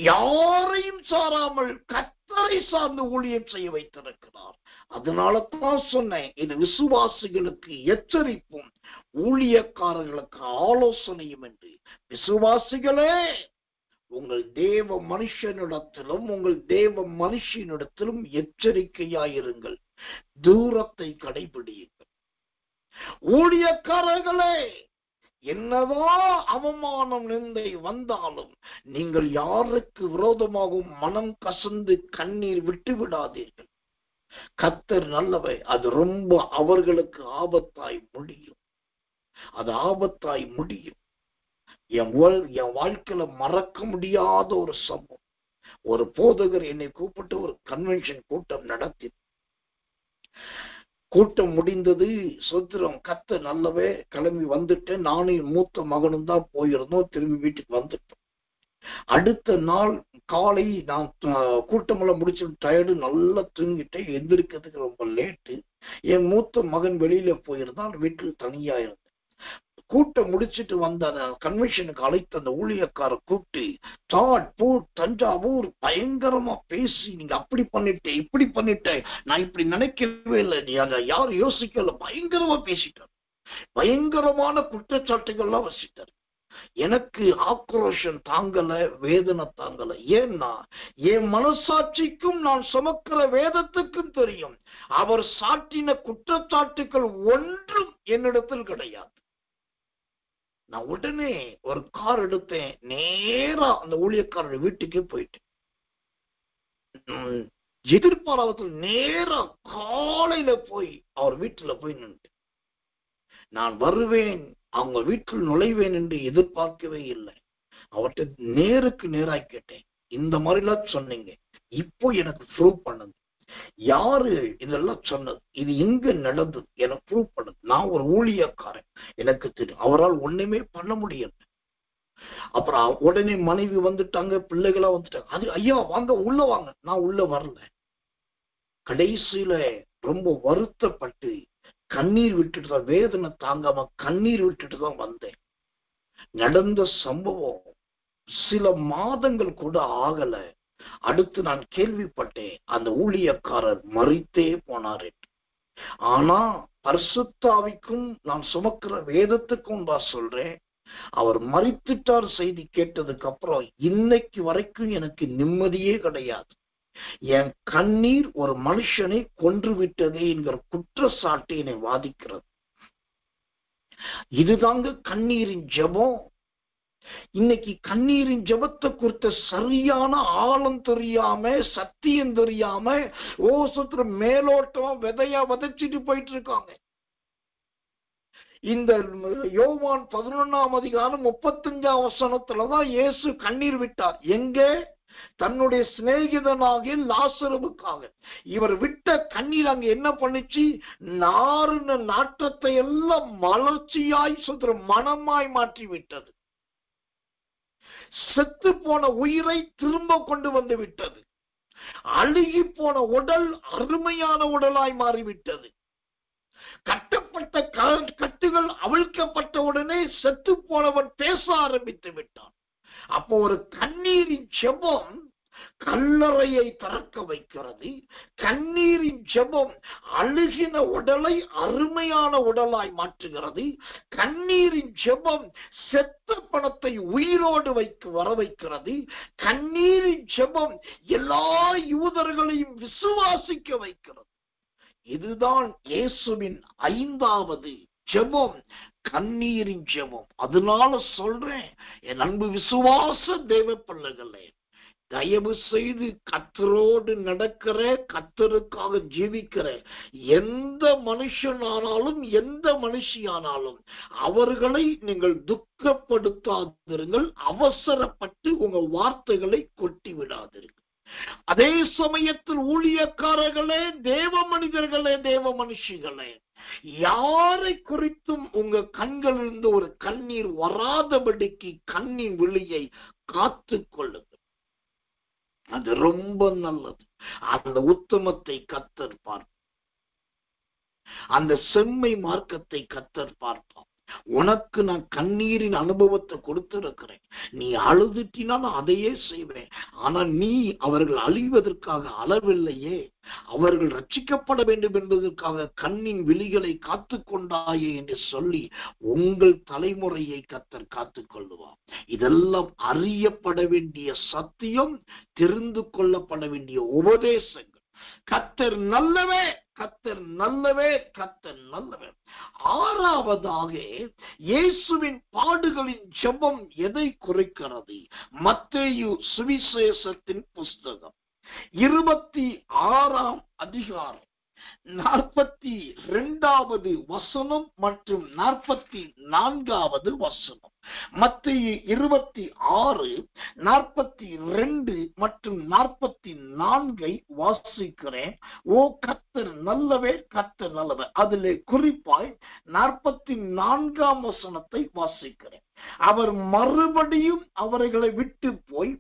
யாரையும் சாராமல் கர்த்தரை சார்ந்து ஊழியம் செய்ய வைத்திருக்கிறார். அதனால தான் சொன்னேன், இது விசுவாசிகளுக்கு எச்சரிப்பும் ஊழியக்காரர்களுக்கு ஆலோசனையும் என்று. விசுவாசிகளே, உங்கள் தேவ மனுஷனிடத்திலும் உங்கள் தேவ மனுஷனிடத்திலும் எச்சரிக்கையாயிருங்கள், தூரத்தை கடைபிடியுங்கள். ஊழியக்காரர்களே, என்னதான் அவமானம் நிந்தை வந்தாலும் நீங்கள் யாருக்கு விரோதமாகவும் மனம் கசந்து கண்ணீர் விட்டு விடாதீர்கள். கர்த்தர் நல்லவை. அது ரொம்ப அவர்களுக்கு ஆபத்தாய் முடியும், அது ஆபத்தாய் முடியும். என் வாழ்க்கையில மறக்க முடியாத ஒரு சம்பவம். ஒரு போதகர் என்னை கூப்பிட்டு ஒரு கன்வென்ஷன் கூட்டம் நடத்தி, கூட்டம் முடிந்தது. சொத்திரம் கர்த்தர் நல்லவே, கிளம்பி வந்துட்டேன். நானும் மூத்த மகனும் தான் போயிருந்தோம். திரும்பி வீட்டுக்கு வந்துட்டோம். அடுத்த நாள் காலை நான் கூட்டமெல்லாம் முடிச்சு டயர்டு, நல்லா தூங்கிட்டேன். எந்திரிக்கிறதுக்கு ரொம்ப லேட்டு. என் மூத்த மகன் வெளியில போயிருந்தான், வீட்டில் தனியா இருந்தேன். கூட்டம் முடிச்சுட்டு வந்த அந்த கன்வென்ஷனுக்கு அழைத்த அந்த ஊழியக்கார கூப்பிட்டு தஞ்சாவூர் பயங்கரமா பேசி, நீங்க அப்படி பண்ணிட்டே இப்படி பண்ணிட்டே, நான் இப்படி நினைக்கவே இல்லை, நீ அங்க யாரும் யோசிக்கல, பயங்கரமா பேசிட்டார். பயங்கரமான குற்றச்சாட்டுகள்லாம் வசிட்டார். எனக்கு ஆக்ரோஷம் தாங்கல, வேதனை தாங்கல. ஏன்னா என் மனசாட்சிக்கும் நான் சுமக்கிற வேதத்துக்கும் தெரியும், அவர் சாட்டின குற்றச்சாட்டுகள் ஒன்றும் என்னிடத்தில் கிடையாது. நான் உடனே ஒரு கார் எடுத்தேன், நேரா அந்த ஊழியக்காரர் வீட்டுக்கே போயிட்டேன். எதிர்பாராதத்தில் நேரா காலையில போய் அவர் வீட்டுல போய் நின்று, நான் வருவேன் அவங்க வீட்டில் நுழைவேன் என்று எதிர்பார்க்கவே இல்லை. அவர்கிட்ட நேருக்கு நேராய் கேட்டேன், இந்த மாதிரிலாம் சொன்னீங்க, இப்போ எனக்கு ப்ரூவ் பண்ணுங்க, யாரு இதெல்லாம் சொன்னது, இது எங்க நடந்தது, எனக்கு ப்ரூவ் பண்ணுது. நான் ஒரு ஊழியக்காரன், எனக்கு தெரியும், அவரால் ஒண்ணுமே பண்ண முடியல. அப்புறம் உடனே மனைவி வந்துட்டாங்க, பிள்ளைகளா வந்துட்டாங்க. அது ஐயா வாங்க உள்ள வாங்க. நான் உள்ள வரல. கடைசியில ரொம்ப வருத்தப்பட்டு கண்ணீர் விட்டுட்டு தான், வேதனை தாங்காம கண்ணீர் விட்டுட்டு தான் வந்தேன். நடந்த சம்பவம் சில மாதங்கள் கூட ஆகல. அடுத்து நான் கேள்விப்பட்டேன், அந்த ஊழியக்காரர் மரித்தே போனார். ஆனா பரிசுத்தாவிக்கும் நான் சுமக்கிற வேதத்துக்கும் நான் சொல்றேன், அவர் மரித்துட்டார் செய்தி கேட்டதுக்கு அப்புறம் இன்னைக்கு வரைக்கும் எனக்கு நிம்மதியே கிடையாது. என் கண்ணீர் ஒரு மனுஷனை கொன்று விட்டதே என்கிற குற்றச்சாட்டு என்னை வாதிக்கிறது. இதுதாங்க கண்ணீரின் ஜெபம். இன்னைக்கு கண்ணீரின் ஜெபத்தை குறித்த சரியான ஆழம் தெரியாம, சத்தியம் தெரியாம, ஓசத்துல மேலோட்டமா விதையா விதைச்சிட்டு போயிட்டு இருக்காங்க. இந்த யோவான் 11ஆம் அதிகாரம் 35ஆம் வசனத்துலதான் இயேசு கண்ணீர் விட்டார். எங்க? தன்னுடைய சிநேகிதனாகிய லாசருவுக்காக. இவர் விட்ட கண்ணீர் அங்க என்ன பண்ணுச்சு? நாறுன நாட்டத்தை எல்லாம் மலர்ச்சியாய் சுத்திர மனமாய் மாற்றி விட்டது. செத்து போன உயிரை திரும்ப கொண்டு வந்து விட்டது. அழுகி போன உடல் அருமையான உடலாய் மாறிவிட்டது. கட்டப்பட்ட கட்டுகள் அவிழ்க்கப்பட்ட உடனே செத்து போனவன் பேச ஆரம்பித்து விட்டான். அப்போ ஒரு கண்ணீரின் ஜெபம் கல்லறையை திறக்க வைக்கிறது. கண்ணீரின் ஜெபம் அழுகின உடலை அருமையான உடலாய் மாற்றுகிறது. கண்ணீரின் ஜெபம் செத்த பணத்தை உயிரோடு வர வைக்கிறது. கண்ணீரின் ஜெபம் எல்லா யூதர்களையும் விசுவாசிக்க வைக்கிறது. இதுதான் இயேசுவின் 5வது ஜெபம், கண்ணீரின் ஜெபம். அதனால சொல்றேன், என் அன்பு விசுவாச தேவ பிள்ளைகளே, தயவு செய்து கர்த்தரோடு நடக்கிற, கர்த்தருக்காக ஜீவிக்கிற எந்த மனுஷனானாலும் எந்த மனுஷியானாலும் அவர்களை நீங்கள் துக்கப்படுத்தாதிருங்கள். அவசரப்பட்டு உங்க வார்த்தைகளை கொட்டி விடாதீர்கள். அதே சமயத்தில் ஊழியக்காரர்களே, தேவ மனிதர்களே, தேவ மனுஷிகளே, யாரை குறித்தும் உங்க கண்களிலிருந்து ஒரு கண்ணீர் வராதபடிக்கு கண்ணின் விழியை காத்து கொள்ளுங்கள். அது ரொம்ப நல்லது. அந்த உத்தமத்தை கர்த்தர் பார்ப்பார். அந்த செம்மை மார்க்கத்தை கர்த்தர் பார்ப்பார். உனக்கு நான் கண்ணீரின் அனுபவத்தை கொடுத்திருக்கிறேன். நீ அழுதுட்டினா நான் அதையே செய்வேன். ஆனா நீ அவர்கள் அழிவதற்காக அளவில்லையே, அவர்கள் ரட்சிக்கப்பட வேண்டும் என்பதற்காக கண்ணின் விழிகளை காத்து கொண்டாயே என்று சொல்லி உங்கள் தலைமுறையை கர்த்தர் காத்துக் கொள்ளுவார். இதெல்லாம் அறியப்பட வேண்டிய சத்தியம், தெரிந்து கொள்ளப்பட வேண்டிய உபதேசங்கள். கர்த்தர் நல்லவே, கர்த்தர் நல்லவே, கர்த்தர் நல்லவே. 6வதாக இயேசுவின் பாடுகளின் ஜெபம் எதை குறிக்கிறது? மத்தேயு சுவிசேஷத்தின் புஸ்தகம் 26ஆம் அதிகாரம் 42வது வசனம் மற்றும் 44வது வசனம். மத்தேயு 26, 42 மற்றும் 44 வாசிக்கிறேன். ஓ கர்த்தர் நல்லவே, கர்த்தர் நல்லவே. அதிலே குறிப்பாய் 44ஆம் வசனத்தை வாசிக்கிறேன். அவர் மறுபடியும் அவர்களை விட்டு போய்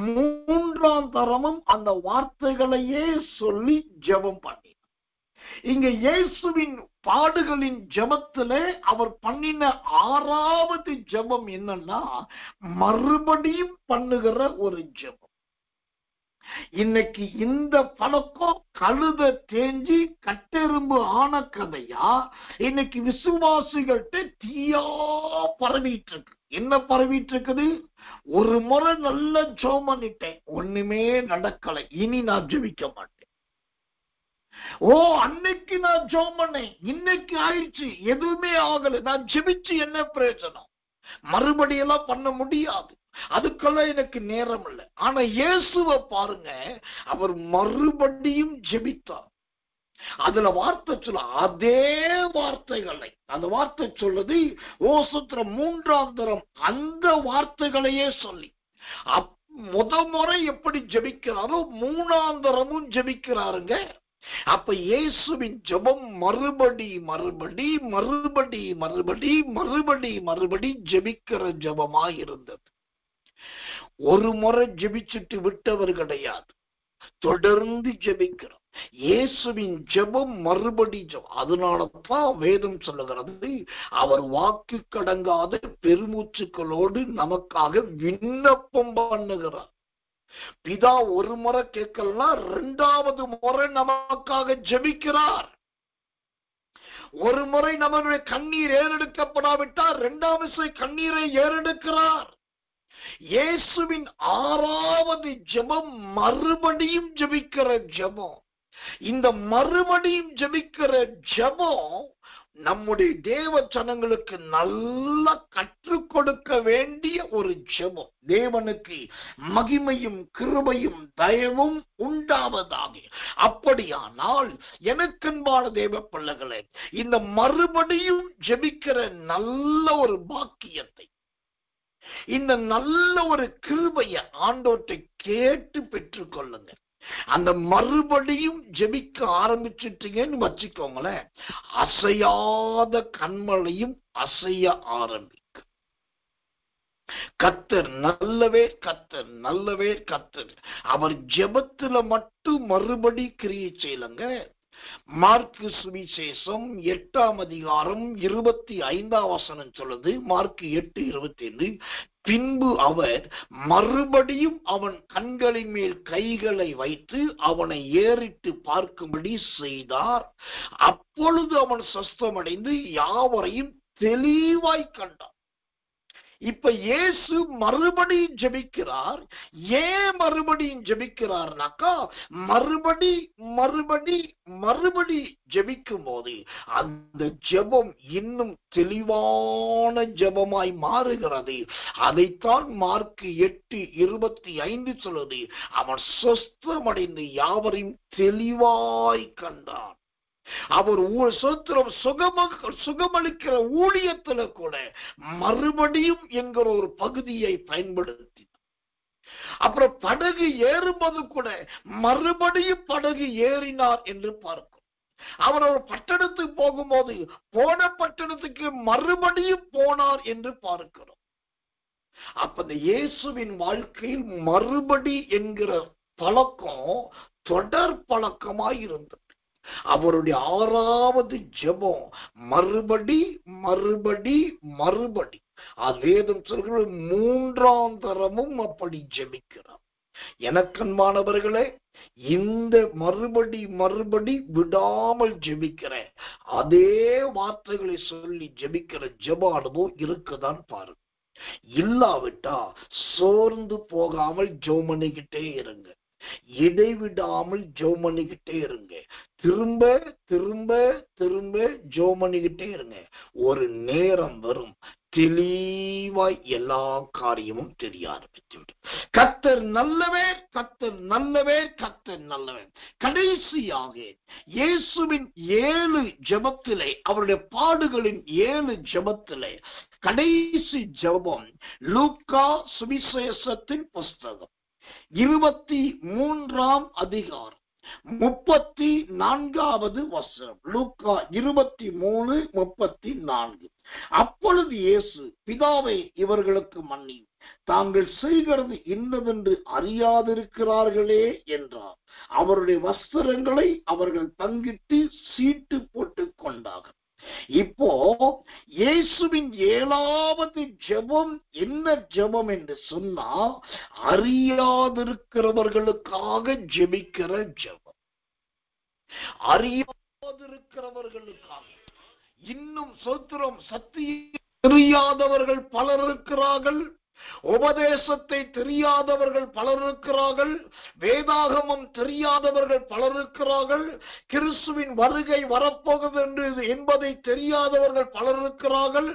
3ஆம் தரமும் அந்த வார்த்தைகளையே சொல்லி ஜெபம் பண்ணி. இங்க இயேசுவின் பாடுகளின் ஜெபத்திலே அவர் பண்ணின 6வது ஜெபம் என்னன்னா, மறுபடியும் பண்ணுகிற ஒரு ஜெபம். இன்னைக்கு இந்த பழக்கம் கழுத தேஞ்சி கட்டெரும்பு ஆன கதையா இன்னைக்கு விசுவாசிகள்கிட்ட தீயா பரவிட்டு இருக்கு. என்ன பரவிட்டு இருக்குது? ஒரு முறை நல்ல ஜெபம் பண்ணிட்டேன், ஒண்ணுமே நடக்கலை, இனி நான் ஜெபிக்க மாட்டேன். ஓ அன்னைக்கு நான் ஜெபம் பண்ணேன், இன்னைக்கு ஆயிடுச்சு, எதுவுமே ஆகல, நான் ஜெபிச்சு என்ன பிரயோஜனம்? மறுபடியெல்லாம் பண்ண முடியாது, அதுக்கெல்லாம் எனக்கு நேரம் இல்லை. ஆனா இயேசுவை பாருங்க, அவர் மறுபடியும் ஜெபித்தார். அதுல வார்த்தை சொல்ல, அதே வார்த்தைகளை, அந்த வார்த்தை சொல்லுது ஓசத்திர 3ஆம் தரம் அந்த வார்த்தைகளையே சொல்லி முறை எப்படி ஜெபிக்கிறாரோ 3ஆம் தரமும் ஜெபிக்கிறாருங்க. அப்ப இயேசுவின் ஜெபம் மறுபடி மறுபடி மறுபடி மறுபடி மறுபடி மறுபடி ஜெபிக்கிற ஜெபமா இருந்தது. ஒரு முறை ஜெபிச்சுட்டு விட்டவர் கிடையாது, தொடர்ந்து ஜெபிக்கிறார். இயேசுவின் ஜெபம் மறுபடி ஜெபம். அதனாலதான் வேதம் சொல்லுகிறது, அவர் வாக்கு கடங்காத பெருமூச்சுக்களோடு நமக்காக விண்ணப்பம் பண்ணுகிறார். பிதா ஒரு முறை கேட்கலன்னா 2வது முறை நமக்காக ஜெபிக்கிறார். ஒரு முறை நம்முடைய கண்ணீர் ஏறெடுக்கப்படாவிட்டால் 2வது கண்ணீரை ஏறெடுக்கிறார். இயேசுவின் 6வது ஜெபம் மறுபடியும் ஜெபிக்கிற ஜெபம். இந்த மறுபடியும் ஜெபிக்கிற ஜெபம் நம்முடைய தேவ ஜனங்களுக்கு நல்லா கற்றுக் கொடுக்க வேண்டிய ஒரு ஜெபம். தேவனுக்கு மகிமையும் கிருபையும் தயவும் உண்டாவதாக. அப்படியானால் எனக்கன்பான தேவ பிள்ளைகளே, இந்த மறுபடியும் ஜெபிக்கிற நல்ல ஒரு பாக்கியத்தை, இந்த நல்ல ஒரு கிருபையை ஆண்டவரை கேட்டு பெற்றுக் கொள்ளுங்க. அந்த மறுபடியும் ஜெபிக்க ஆரம்பிச்சுட்டீங்கன்னு வச்சுக்கோங்களேன், அசையாத கண்மலையும் அசைய ஆரம்பிக்கும். கர்த்தர் நல்லவே, கர்த்தர் நல்லவே, கர்த்தர். அவர் ஜெபத்துல மட்டும் மறுபடி கிரியை செய்யலங்க. மார்க்கு சுவிசேஷம் 8ஆம் அதிகாரம் 25ஆம் வசனம் சொல்லுது. மார்க்கு 8:25, பின்பு அவர் மறுபடியும் அவன் கண்களின் மேல் கைகளை வைத்து அவனை ஏறிட்டு பார்க்கும்படி செய்தார். அப்பொழுது அவன் சொஸ்தமடைந்து யாவரையும் தெளிவாய் கண்டான். இப்ப இயேசு மறுபடியும் ஜெபிக்கிறார். ஏன் மறுபடியும் ஜெபிக்கிறார்னாக்கா, மறுபடி ஜெபிக்கும் போது அந்த ஜெபம் இன்னும் தெளிவான ஜெபமாய் மாறுகிறது. அதைத்தான் மார்க்கு 8:25 சொல்லுது. அவன் சொஸ்தமடைந்து யாவரையும் தெளிவாய் கண்டான். அவர் சுகமளிக்கிற ஊழியத்துல கூட மறுபடியும் என்கிற ஒரு பகுதியை பயன்படுத்தி, அப்புறம் படகு ஏறும்போது கூட மறுபடியும் படகு ஏறினார் என்று பார்க்கும். அவர் ஒரு பட்டணத்துக்கு போகும்போது போன பட்டணத்துக்கு மறுபடியும் போனார் என்று பார்க்கிறோம். அப்ப இந்த இயேசுவின் வாழ்க்கையில் மறுபடி என்கிற பழக்கம் தொடர் பழக்கமாய் இருந்தது. அவருடைய 6வது ஜெபம் மறுபடி. வேதம் சொல்கிற 3ஆம் தரமும் அப்படி ஜெபிக்கிறார். எனக்கன்பானவர்களே, இந்த மறுபடி விடாமல் ஜெபிக்கிற அதே வார்த்தைகளை சொல்லி ஜெபிக்கிற ஜெப அனுபவம் இருக்குதான் பாருங்க. இல்லாவிட்டா சோர்ந்து போகாமல் ஜெபம் பண்ணிக்கிட்டே இருங்க. இடைவிடாமல் ஜெபம் பண்ணிக்கிட்டே இருங்க. திரும்ப ஜெபம் பண்ணிக்கிட்டே இருங்க. ஒரு நேரம் வரும், தெளிவாய் எல்லா காரியமும் தெரிய ஆரம்பித்துவிடும். கர்த்தர் நல்லவே, கர்த்தர் நல்லவே, கர்த்தர் நல்லவே. கடைசியாக இயேசுவின் 7 ஜெபத்திலே, அவருடைய பாடுகளின் 7 ஜெபத்திலே கடைசி ஜெபம் லூக்கா சுவிசேஷத்தின் புஸ்தகம் 23ஆம் அதிகாரம் 34வது வசனம். லூக்கா 23:34. அப்பொழுது இயேசு, பிதாவே, இவர்களுக்கு மன்னியும், தாங்கள் செய்கிறது இன்னதென்று அறியாதிருக்கிறார்களே என்றார். அவருடைய வஸ்திரங்களை அவர்கள் பங்கிட்டு சீட்டு போட்டுக் கொண்டார்கள். இப்போ இயேசுவின் 7வது ஜெபம் என்ன ஜெபம் என்று சொன்னா, அறியாதிருக்கிறவர்களுக்காக ஜெபிக்கிற ஜெபம். அறியாதிருக்கிறவர்களுக்காக. இன்னும் சோத்திரம், சத்தியம் தெரியாதவர்கள் பலர் இருக்கிறார்கள். உபதேசத்தை தெரியாதவர்கள் பலர் இருக்கிறார்கள். வேதாகமம் தெரியாதவர்கள் பலர் இருக்கிறார்கள். கிறிஸ்துவின் வருகை வரப்போகுது என்பதை தெரியாதவர்கள் பலர் இருக்கிறார்கள்.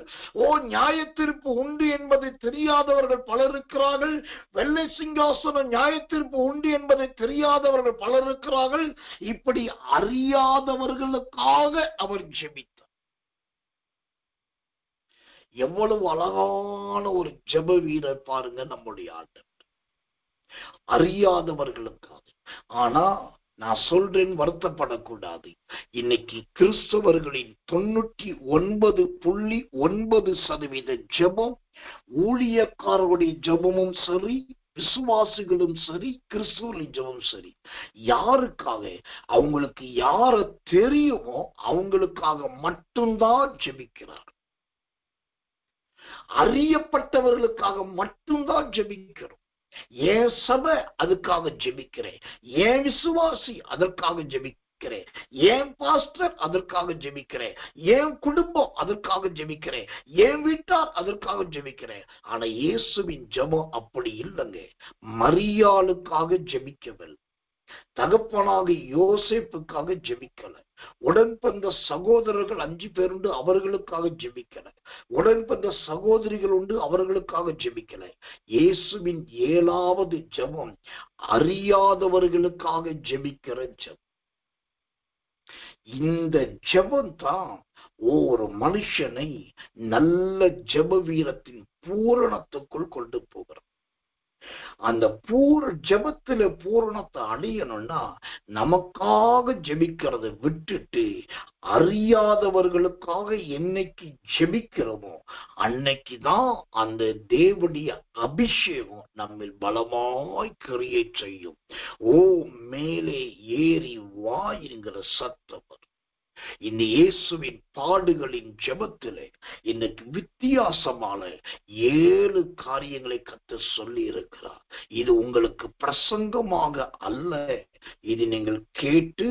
நியாயத்தீர்ப்பு உண்டு என்பதை தெரியாதவர்கள் பலர் இருக்கிறார்கள். வெள்ளை சிங்காசனம் நியாயத்தீர்ப்பு உண்டு என்பதை தெரியாதவர்கள் பலர் இருக்கிறார்கள். இப்படி அறியாதவர்களுக்காக அவர் ஜெபித்தார். எவ்வளவு அழகான ஒரு ஜெப வீரர் பாருங்க நம்முடைய ஆண்டவர். அறியாதவர்களுக்காக. ஆனா நான் சொல்றேன், வருத்தப்படக்கூடாது. இன்னைக்கு கிறிஸ்தவர்களின் 99.9% ஜெபம், ஊழியக்காரருடைய ஜெபமும் சரி, விசுவாசிகளும் சரி, கிறிஸ்துவ சரி, யாருக்காக? அவங்களுக்கு யார தெரியுமோ அவங்களுக்காக மட்டும்தான் ஜெபிக்கிறார். அறியப்பட்டவர்களுக்காக மட்டும்தான் ஜெபிக்கிறோம். ஏன் சபை அதுக்காக ஜெபிக்கிறேன், ஏன் விசுவாசி அதற்காக ஜெபிக்கிறேன், ஏன் பாஸ்டர் அதற்காக ஜெபிக்கிறேன், ஏன் குடும்பம் அதற்காக ஜெபிக்கிறேன், ஏன் வீட்டார் அதற்காக ஜெபிக்கிறேன். ஆனா இயேசுவின் ஜெபம் அப்படி இல்லைங்க. மரியாளுக்காக ஜெபிக்கவில்லை, தகப்பனாக யோசேப்புக்காக ஜெபிக்கல, உடன் பிறந்த சகோதரர்கள் 5 பேர் உண்டு, அவர்களுக்காக ஜெபிக்கல, உடன் பிறந்த சகோதரிகள் உண்டு, அவர்களுக்காக ஜெபிக்கல. இயேசுவின் 7வது ஜெபம் அறியாதவர்களுக்காக ஜெபிக்கிற ஜெபம். இந்த ஜெபம் தான் ஒரு மனுஷனை நல்ல ஜெப வீரத்தின் பூரணத்துக்குள் கொண்டு போகிறார். அந்த ஜெபத்துல பூரணத்தை அடையணும்னா நமக்காக ஜெபிக்கிறத விட்டுட்டு அறியாதவர்களுக்காக என்னைக்கு ஜெபிக்கிறோமோ அன்னைக்குதான் அந்த தேவனுடைய அபிஷேகம் நம்மில் பலமாய் கிரியை செய்யும். ஓ மேலே ஏறி வா என்கிற சத்தம். இந்த இயேசுவின் பாடுகளின் ஜெபத்திலே இன்னைக்கு வித்தியாசமான 7 காரியங்களை கர்த்தர் சொல்லி இருக்கிறார். இது உங்களுக்கு பிரசங்கமாக அல்ல, இது நீங்கள் கேட்டு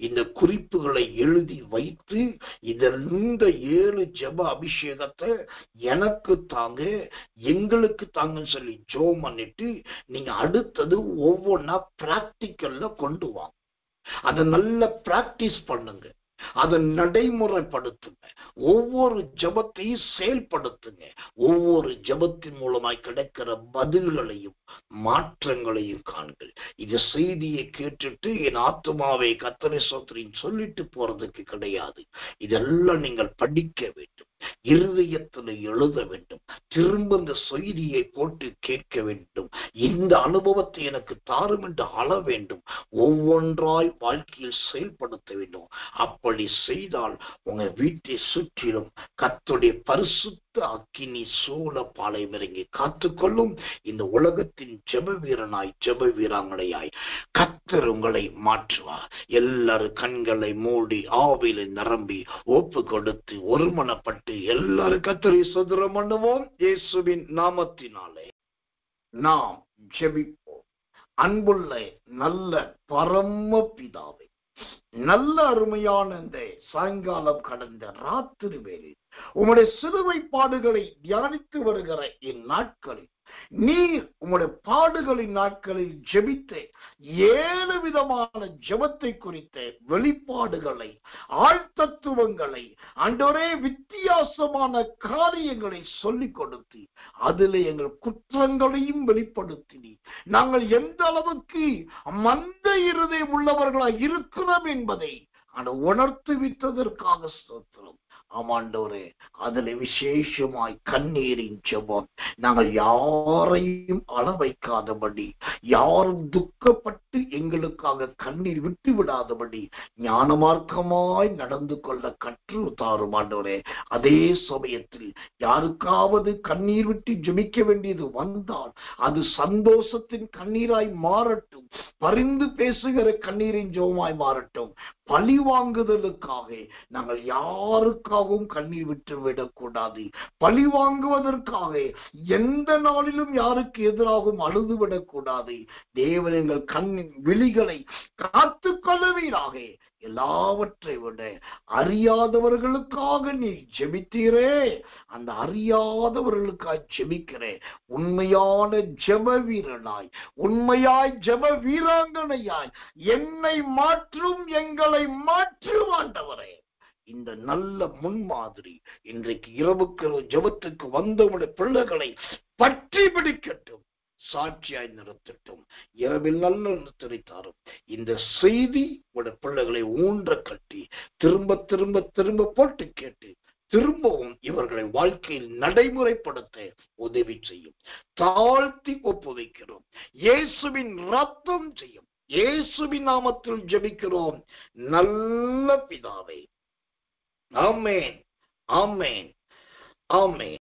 இந்த குறிப்புகளை எழுதி வைத்து இந்த 7 ஜெப அபிஷேகத்தை எனக்கு தாங்க, எங்களுக்கு தாங்கன்னு சொல்லி ஜெபம் பண்ணிட்டு நீங்க அடுத்தது ஒவ்வொன்னா பிராக்டிக்கல்ல கொண்டு வாங்க. அதை நல்ல பிராக்டிஸ் பண்ணுங்க, அதை நடைமுறைப்படுத்துங்க, ஒவ்வொரு ஜெபத்தையும் செயல்படுத்துங்க. ஒவ்வொரு ஜெபத்தின் மூலமாய் கிடைக்கிற பதில்களையும் மாற்றங்களையும் காண்கள். இந்த செய்தியை கேட்டுட்டு என் ஆத்துமாவை கர்த்தரை ஸ்தோத்திரம் சொல்லிட்டு போறதுக்கு கிடையாது. இதெல்லாம் நீங்கள் படிக்க வேண்டும், இருதயத்தில் எழுத வேண்டும், திரும்ப இந்த செய்தியை போட்டு கேட்க வேண்டும். இந்த அனுபவத்தை எனக்கு தாரும் என்று அழ வேண்டும், ஒவ்வொன்றாய் வாழ்க்கையில் செயல்படுத்த வேண்டும். அப்படி செய்தால் உங்க வீட்டை சுற்றிலும் கர்த்தருடைய பரிசுத்த அக்கினி சூழ பாளையம் இறங்கி காத்துக்கொள்ளும். இந்த உலகத்தின் ஜெப வீரனாய் ஜெப வீராங்கனையாய் கர்த்தர் உங்களை மாற்றுவார். எல்லாரும் கண்களை மூடி ஆவியில நிரம்பி ஒப்பு கொடுத்து ஒருமனப்பட்டு எல்லாரும் கர்த்தரை ஸ்தோத்திரம் பண்ணுவோம். இயேசுவின் நாமத்தினாலே நாம் ஜெபிப்போம். அன்புள்ள நல்ல பரம பிதாவே, நல்ல அருமையான இந்த சாயங்காலம் கடந்த ராத்திரி வேளையில் உம்முடைய சிலுவை பாடுகளை தியானித்து வருகிற இந்நாட்களில் நீர் உம்முடைய பாடுகளின் நாட்களில் ஜெபித்த 7 விதமான ஜெபத்தை குறித்த வெளிப்பாடுகளை, ஆழ்த்தத்துவங்களை, ஆண்டவரே வித்தியாசமான காரியங்களை சொல்லிக் கொடுத்து அதில் எங்கள் குற்றங்களையும் வெளிப்படுத்தி நாங்கள் எந்த அளவுக்கு மந்த இருதயம் உள்ளவர்களாய் இருக்கிறோம் என்பதை உணர்த்து விட்டதற்காக ஸ்தோத்திரம். ஆமாண்டவரே, அதில் விசேஷமாய் கண்ணீரின் ஜெபம், நாங்கள் யாரையும் அள வைக்காதபடி, யாரும் துக்கப்பட்டு எங்களுக்காக கண்ணீர் விட்டு விடாதபடி ஞானமார்க்கமாய் நடந்து கொள்ள கற்று தாரும் ஆண்டவரே. அதே சமயத்தில் யாருக்காவது கண்ணீர் விட்டு ஜெபிக்க வேண்டியது வந்தால் அது சந்தோஷத்தின் கண்ணீராய் மாறட்டும், பரிந்து பேசுகிற கண்ணீரின் ஜெபமாய் மாறட்டும். பழி வாங்குதலுக்காக நாங்கள் யாருக்காகவும் கண்ணீர் விட்டு விடக்கூடாது. பழி வாங்குவதற்காக எந்த நாளிலும் யாருக்கு எதிராகவும் அழுது விடக்கூடாது. தேவன் எங்கள் கண்ணின் விழிகளை காத்து கொள்ளுவீராக. எல்லாவற்றை விட அறியாதவர்களுக்காக நீ ஜெபித்தீரே, அந்த அறியாதவர்களுக்காக ஜெபிக்கிறேன். உண்மையான ஜெப வீரனாய், உண்மையாய் ஜெப வீராங்கனையாய் என்னை மாற்றும், எங்களை மாற்றும் ஆண்டவரே. இந்த நல்ல முன்மாதிரி இன்றைக்கு இரவுக்கு ஜெபத்துக்கு வந்தவுடைய பிள்ளைகளை பற்றி பிடிக்கட்டும், சாட்சியாய் நிறுத்தட்டும். இரவில் நல்ல நிறுத்தரித்தாரும் இந்த செய்தி உடைய பிள்ளைகளை ஊன்ற கட்டி திரும்ப திரும்ப திரும்ப போட்டு கேட்டு திரும்பவும் இவர்களை வாழ்க்கையில் நடைமுறைப்படுத்த உதவி செய்யும். தாழ்த்தி ஒப்புவிக்கிறோம். இயேசுவின் ரத்தம் செய்யும். இயேசுவின் நாமத்தில் ஜெபிக்கிறோம் நல்ல பிதாவே. ஆமென், ஆமென், ஆமென்.